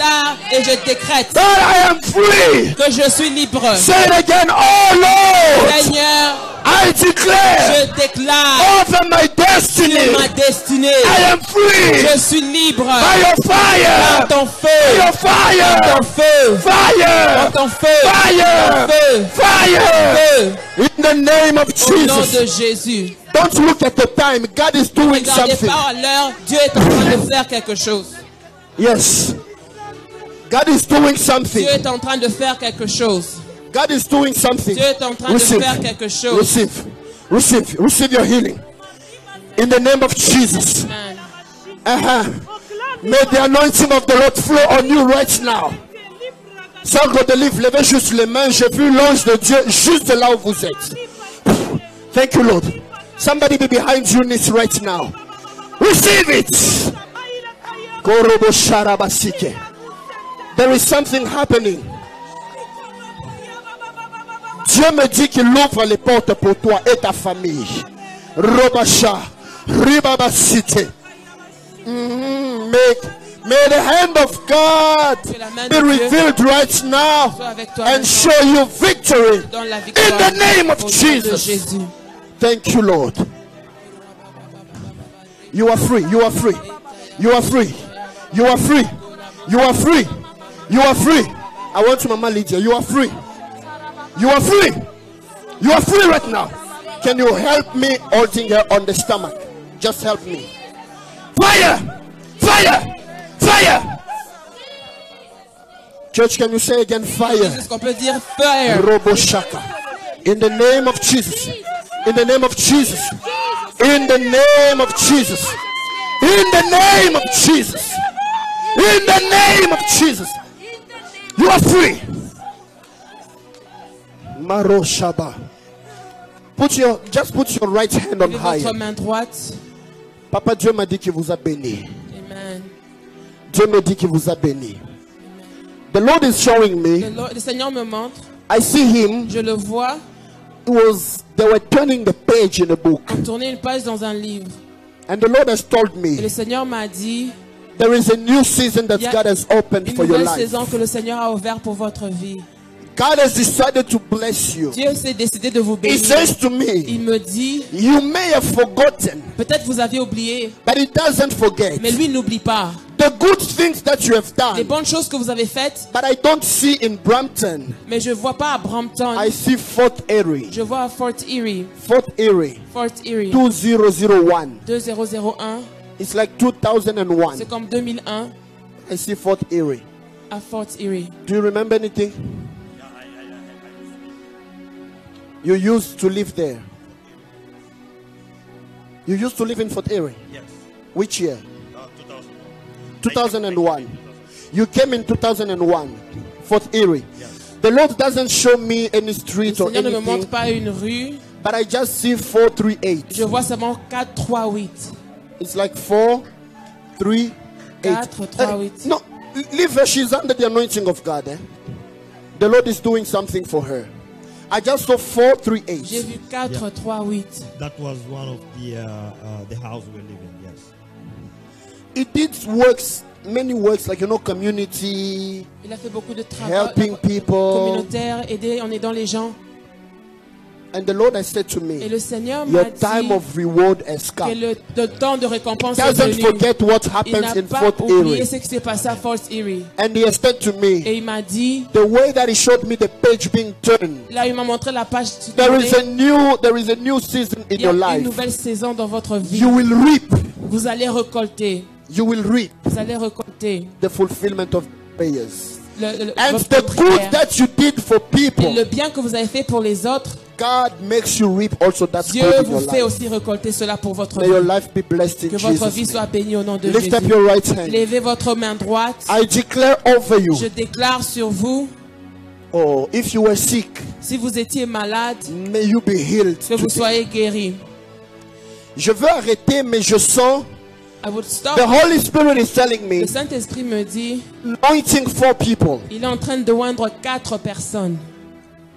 et je décrète that I am free. Que je suis libre. Say it again, oh Lord. Seigneur, I declare je déclare over my destiny. Ma destinée. I am free. Je suis libre. By your fire. Par ton feu. By your fire. Par ton feu. Fire. Par ton feu. Fire. Feu. Fire. Feu. In the name of Jesus. Au nom de Jesus. Jésus. Don't look at the time. God is doing Regardez something. pas à l'heure. Dieu est en train de faire quelque chose. Yes. God is doing something. Dieu est en train de faire quelque chose. God is doing something. Dieu est en train de faire quelque chose. Receive. Receive. Receive your healing. In the name of Jesus. Amen. May the anointing of the Lord flow on you right now. Sacre de livre, levez juste les mains. J'ai vu l'ange de Dieu juste là où vous êtes. Thank you, Lord. Somebody be behind you in this right now. Receive it. There is something happening. Dieu me dit qu'il ouvre les portes pour toi et ta famille. Robasha, Ribabasite. May the hand of God be revealed right now and show you victory in the name of Jesus. Thank you, Lord. You are free. You are free. You are free. You are free. You are free. You are free. I want you, Mama Lydia. You are free. You are free. You are free right now. Can you help me holding her on the stomach? Just help me. Fire! Fire! Fire! Church, can you say again fire? Est-ce qu'on peut dire fire? Roboshaka. In the name of Jesus. In the name of Jesus. In the name of Jesus. In the name of Jesus. In the name of Jesus. You are free. Maro Shaba. Just put your right hand on high. Votre main droite. Papa, Dieu m'a dit qu'il vous a béni. Amen. Dieu me dit qu'il vous a béni. The Lord is showing me. Le Seigneur me montre. I see him. Je le vois. They were turning the page in a book. On tournait une page dans un livre. And the Lord has told Et me le Seigneur m'a dit. there is a new season that God has opened for your Une nouvelle life. saison que le Seigneur a ouvert pour votre vie. God has decided to bless you. Dieu s'est décidé de vous bénir. He says to me, Il me dit, you may have forgotten, peut-être vous aviez oublié, but he doesn't forget. mais lui n'oublie pas. The good things that you have Les done, bonnes choses que vous avez faites, but I don't see in Brampton. mais je vois pas à Brampton. I see Fort Erie. Je vois à Fort Erie. Fort Erie. Fort Erie. 2001. 2001. It's like 2001. C'est comme 2001 I see Fort Erie. à Fort Erie. Do you remember anything? You used to live there. You used to live in Fort Erie? Yes. Which year? 2001. 2001. You came in 2001. Fort Erie. Yes. The Lord doesn't show me any Le street or Seigneur ne me anything, montre pas une rue. but I just see 438. Je vois seulement 438. It's like 4, 3, 8. 438. No, leave her. She's under the anointing of God. The Lord is doing something for her. I just saw 438. J'ai vu 438. That was one of the house we live in. Yes. It did works, many works, like community, Il a fait beaucoup de travail helping people. communautaire, aider en aidant les gens. And the Lord has said to Et me, le Seigneur m'a your time dit of reward has que come. le temps de récompense est Doesn't venu. forget what Il happens n'a in pas Fort oublié Erie. ce qui s'est passé à Fort Erie. And he has said to me, Et il m'a dit, the way that he showed me the page being turned, là il m'a montré la page there tournée. is a new season in Il y a your une life. nouvelle saison dans votre vie. You will reap. Vous allez récolter. You will reap Vous allez récolter. the fulfillment of prayers. And Votre the good prière. that you did for Et people, le bien que vous avez fait pour les autres, God makes you reap also that Dieu good in vous your fait life. aussi récolter cela pour votre May your vie. life be blessed in Que votre vie Jesus' soit name. bénie au nom de Lift up Jésus. your right hand. Levez votre main droite. I declare over you. Je déclare sur vous, Oh, if you were sick, si vous étiez malade, may you be healed que vous today. soyez guéri. Je veux arrêter, mais je sens I would stop. the Holy Spirit is telling me, Le Saint-Esprit me dit, anointing 4 people. il est en train de oindre 4 personnes.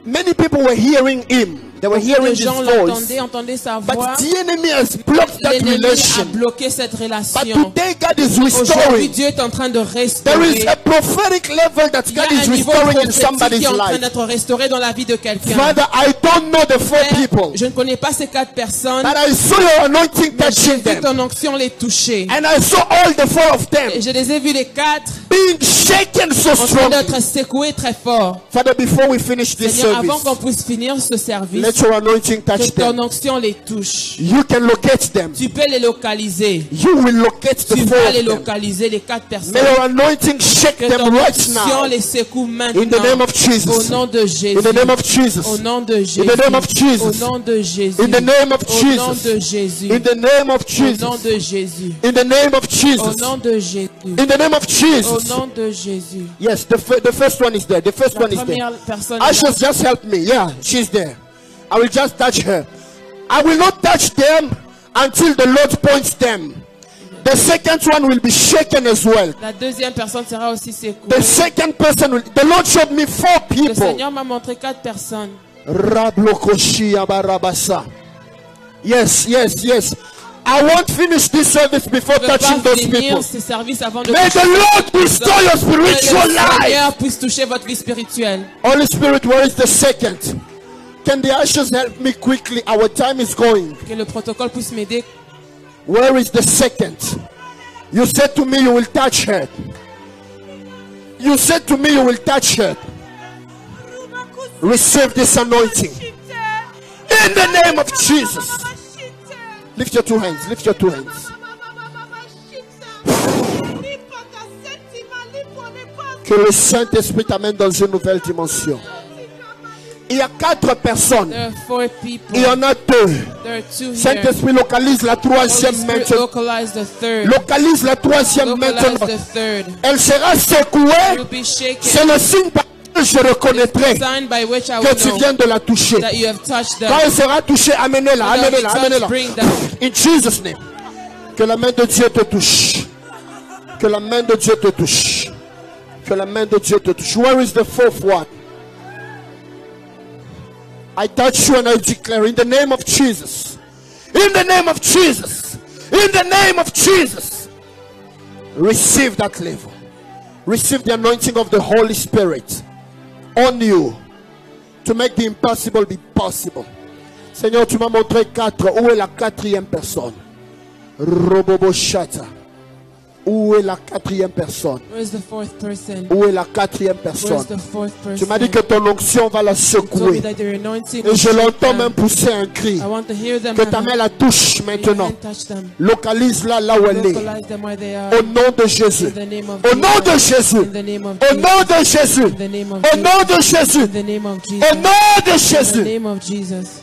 Many people were hearing him. They were hearing Les his gens voice. entendaient sa voix. But the enemy has blocked that L'ennemi a relation. bloqué cette But relation. today God is Aujourd'hui, restoring. Dieu est en train de There restaurer. is a prophetic level that Il y a God is un niveau restoring in prophétique qui somebody's est en train life. d'être restauré dans la vie de quelqu'un. Father, I don't know the 4 Père, people, je ne connais pas ces 4 personnes, but I saw your anointing mais j'ai touching vu them. ton onction les toucher. And I saw all the 4 of them Et je les ai vus les 4 being shaken so en train strongly. d'être secoués très fort. Father, before we finish this Seigneur, avant service, qu'on puisse finir ce service, let your anointing que touch ton them. onction les touche. You can locate them. Tu peux les localiser. You will locate the Tu 4 vas les of them. localiser, les 4 personnes. May your anointing shake Que them ton right onction now. les secoue maintenant. In the name of Jesus. Au nom de Jésus. In the name of Jesus. Au nom de Jésus. In the name of Jesus. Au nom de Jésus. In the name of Au nom Jesus. de Jésus. In the name of Au Jesus. nom de Jésus. In the name of Au Jesus. nom de Jésus. In the name of Au Jesus. nom de Jésus. Yes, the first one is there. The first La one is there. première personne est là. Ashes, just help me. Yeah, she's there. I will just touch her. I will not touch them until the Lord points them. The second one will be shaken as well. La deuxième personne sera aussi secouée. The second person will. The Lord showed me 4 Le people. Seigneur m'a montré 4 personnes. Rablokoshi abarabasa. Yes, yes, yes. I won't finish this service before Je ne peux touching pas those finir people. ce service avant de May toucher the Lord cette personne. restore your Que spiritual le life. Seigneur puisse toucher votre vie spirituelle. Holy Spirit, where is the second? Can the ushers help me quickly? Our time is going. Que le protocole puisse m'aider. Where is the second? You said to me you will touch her. You said to me you will touch her. Receive this anointing. In the name of Jesus. Lift your 2 hands. Lift your 2 hands. Que le Saint-Esprit t'amène dans une nouvelle dimension. Il y a 4 personnes. There are 4 people. Il y en a 2. There are 2 here. Saint-Esprit localise la Holy 3e Spirit, maintenant. localize the third. Localise la 3e Localize maintenant. the third. Elle sera secouée. You'll be shaken. C'est le signe par lequel je reconnaîtrai Sign by which I que will tu know viens de la toucher. that you have touched them. Quand elle sera touchée, amenez-la, Without amenez-la, touch, amenez-la. bring them. In Jesus' name. Que la main de Dieu te touche. Que la main de Dieu te touche. Que la main de Dieu te touche. Where is the 4th one? I touch you and I declare in the name of Jesus. In the name of Jesus. In the name of Jesus. Receive that level. Receive the anointing of the Holy Spirit on you to make the impossible be possible. Seigneur, tu m'as montré 4. Où est la 4e personne? Robobo Shata. Où est la 4e personne? Where is the 4th person? Où est la 4e Where is personne? the 4th person? Tu m'as dit que ton onction va la You told me secouer. that your anointing Et will je shake l'entends them. même pousser un cri. I want to hear them. Que ta main la touche May your maintenant. hand touch them. Localise-la là où elle est. Localize them where they are. Au nom de Jésus. In the name of Au nom de Jesus. Jésus. In the name of Au nom de Jésus. In the name of Au nom de Jésus. In the name of Jesus. Au nom de In the Jésus. name of Jesus.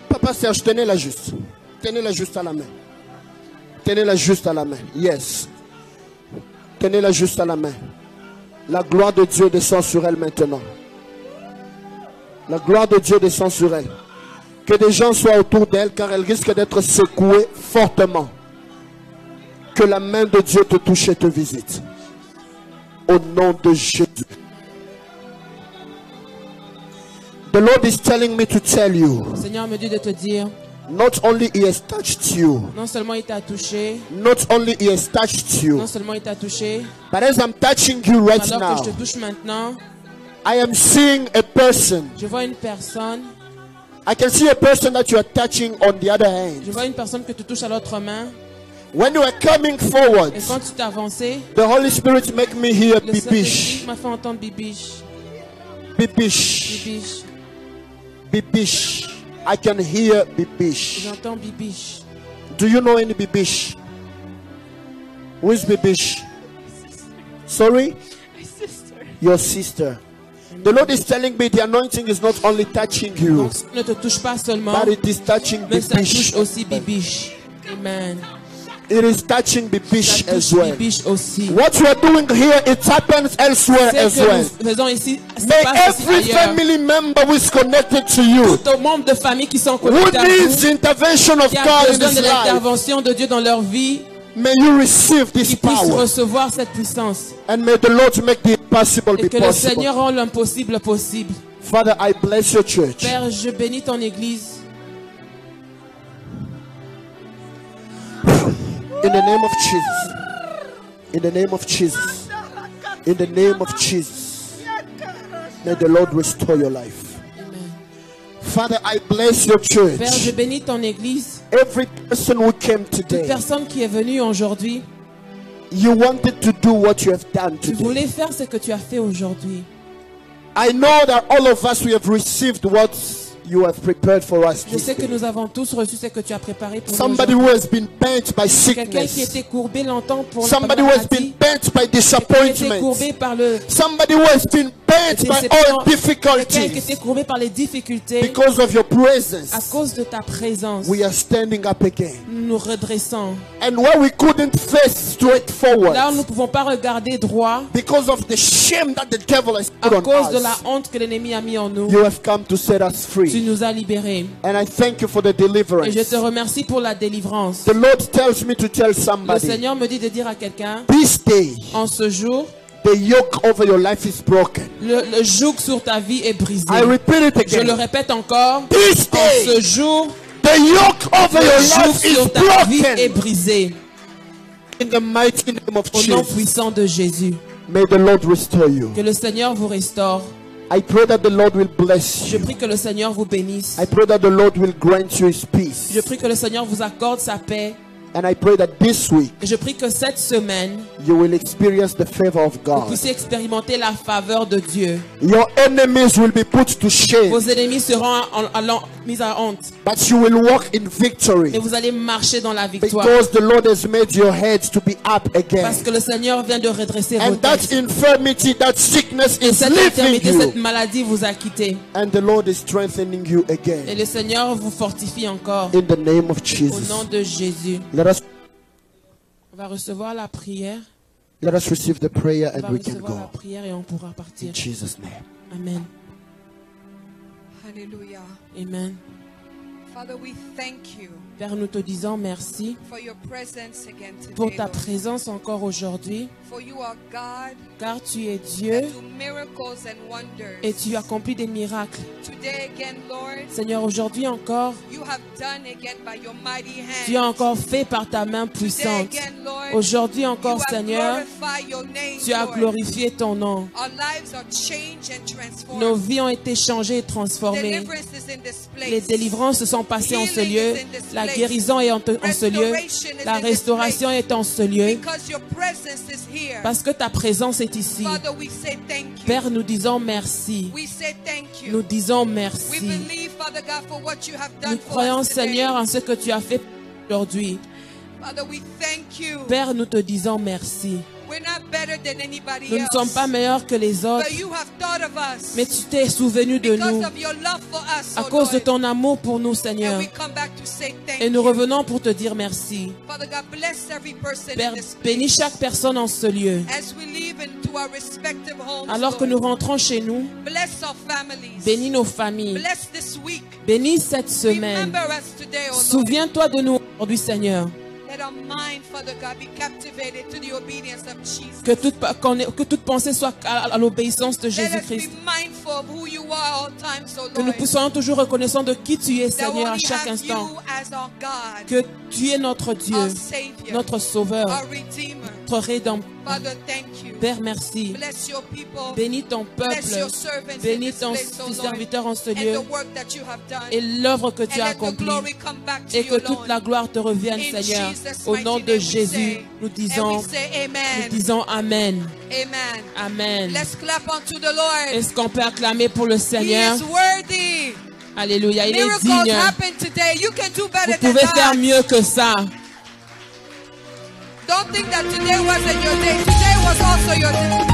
Papa Serge, tenez-la juste. Tenez-la juste à la main. Tenez-la juste à la main. Yes. Tenez-la juste à la main. La gloire de Dieu descend sur elle maintenant. La gloire de Dieu descend sur elle. Que des gens soient autour d'elle car elle risque d'être secouée fortement. Que la main de Dieu te touche et te visite. Au nom de Jésus. The Lord is telling me to tell you. Le Seigneur me dit de te dire, Not only he has touched you. non seulement il t'a touché, Not only he has touched you. non seulement il t'a touché, But as I'm touching you right alors now, que je te touche maintenant, I am seeing a person. Je vois une personne. I can see a person that you are touching on the other hand. Je vois une personne que tu touches à l'autre main. When you are coming forward, Et quand tu t'es avancé, the Holy Spirit make me hear le Saint-Esprit bibish. m'a fait entendre bibiche. Bibish. Bibiche. Bibish. I can hear bibish. J'entends bibiche. Do you know any bibish? Who is bibish? Sorry? My sister. Your sister. The Lord is telling me the anointing is not only touching you, Donc, ça ne te touche pas seulement, but it is touching mais ça bibish. touche aussi bibiche. Amen. It is touching bibish Ça as touche well. bibiche aussi. What you are doing here, it happens elsewhere Ce as que well. nous faisons ici, se May passe aussi every ailleurs. family member who is connected to you, Tout membre de famille qui sont who connectés à needs vous, the intervention of qui a God in besoin his de life, l'intervention de Dieu dans leur vie, may you receive this qu'ils puissent power. recevoir cette puissance. And may the Lord make the impossible Et be que le possible. Seigneur rend l'impossible possible. Father, I bless your church. Père, je bénis ton église. In the name of Jesus. In the name of Jesus. In the name of Jesus. May the Lord restore your life. Amen. Father, I bless your church. Père, je bénis ton église. Every person who came Toute today, personne qui est venue aujourd'hui, you wanted to do what you have done tu today. voulais faire ce que tu as fait aujourd'hui. I know that all of us, we have received what you have prepared for us. Je this sais que day. nous avons tous reçu ce que tu as préparé pour nous Somebody who aujourd'hui. has been bent by Quelqu'un qui sickness. était courbé longtemps pour la Somebody who has maladie. been bent by Quelqu'un qui était disappointment. courbé par le Somebody who has been bent by all déception. Quelqu'un qui difficulties. était courbé par les difficultés. Because of your À presence, cause de ta présence, we are standing up again. nous nous redressons. And where we couldn't face straightforward, Là où nous ne pouvons pas regarder droit, because of the shame that the devil has à put on cause de la us, honte que l'ennemi a mis en nous, you have come to set us tu free. nous as libérés. And I thank you for the Et je deliverance. te remercie pour la délivrance. The Lord tells me to tell Le somebody, Seigneur me dit de dire à quelqu'un, this day, en ce jour, the yoke over your life is broken. le joug sur ta vie est brisé. I repeat it Je le again. répète encore, This en day, ce jour, the yoke over le your joug life is sur ta vie est broken. brisé. In the mighty name of Au nom Jesus, puissant de Jésus. may the Lord restore you. Que le Seigneur vous restaure. I pray that the Lord will bless Je you. prie que le Seigneur vous bénisse. I pray that the Lord will grant you his peace. Je prie que le Seigneur vous accorde sa paix. And I pray that this week Et je prie que cette semaine, you will experience the favor of vous God. puissiez expérimenter la faveur de Dieu. Your enemies will be put to shame, Vos ennemis seront mis à honte. but you will walk in victory Et vous allez marcher dans la victoire. because the Lord has made your heads to be up Parce again. que le Seigneur vient de redresser vos And that têtes. infirmity, that sickness Et is cette leaving infirmité, cette you. maladie vous a quitté. And the Lord is strengthening you Et again. le Seigneur vous fortifie encore. In the name of Au Jesus. nom de Jésus. On va recevoir la prière. Let us receive the prayer On va and we can recevoir la go. prière et on pourra partir. In Jesus' name. Amen. Hallelujah. Amen. Father, we thank you Père, nous te disons merci for your presence again pour today, ta Lord. présence encore aujourd'hui, For you are God car tu es Dieu that do miracles and wonders. et tu accomplis des miracles. Today again, Lord, Seigneur, aujourd'hui encore, you have done again by your mighty hand. tu as encore fait par ta main Today puissante. again, Lord, Aujourd'hui you encore, have Seigneur, glorified your name, tu as Lord. glorifié ton nom. Our lives are changed and transformed. Nos vies ont été changées et transformées. Deliverance is in this place. Les délivrances se sont passées en ce Healing lieu. is in this La place. guérison est en ce lieu. Restoration is La in this restauration place. est en ce lieu. Because your presence is here. Parce que ta présence est ici. Father, we say thank you. Père, nous disons merci. We say thank you. Nous disons We merci. believe, Father God, for what you have done Nous for croyons, us today. Seigneur, en ce que tu as fait aujourd'hui. Father, we thank you. Père, nous te disons merci. We're not better than anybody Nous ne else. sommes pas meilleurs que les autres, But you have thought of us. mais tu t'es souvenu de Because nous of your love for us, à oh cause de Lord. ton amour pour nous, And Seigneur. we come back to say thank Et nous you. revenons pour te dire merci. Father God, bless every person Père, in this bénis place. chaque personne en ce lieu. As we leave into our respective homes, Alors que Lord. nous rentrons chez nous, Bless our families. bénis nos familles. Bless this week. Bénis cette semaine. Remember us today, oh Lord. Souviens-toi de nous aujourd'hui, Seigneur. Let our mind, Father God, be captivated to the obedience of Jesus. Que toute pensée soit à l'obéissance de Let us be Jésus-Christ. mindful of who you are all times, oh Que nous Lord. soyons toujours reconnaissants de qui tu es, That Seigneur, à we chaque have instant. you as our God, Que tu es notre Dieu, our Savior, notre Sauveur, our Redeemer. notre Rédempteur. Father, thank you. Père, merci. Bless your people. Bénis ton peuple. Bless your servants in Bénis this ton place, oh Lord, serviteur en ce and lieu. the work that you have done. Et l'œuvre que tu And as let the accomplie. glory come back to Et que you toute alone. la gloire te revienne, In Seigneur. Jesus' Au nom mighty de name we Jésus, say. nous And disons, we say amen. Amen. Amen. Amen. Let's clap unto the Lord. Est-ce qu'on peut acclamer pour le He Seigneur? is worthy. Alléluia, il est Miracles digne. happen today. You can do better Vous than pouvez faire that. mieux que ça. Don't think that today wasn't your day. Today was also your day.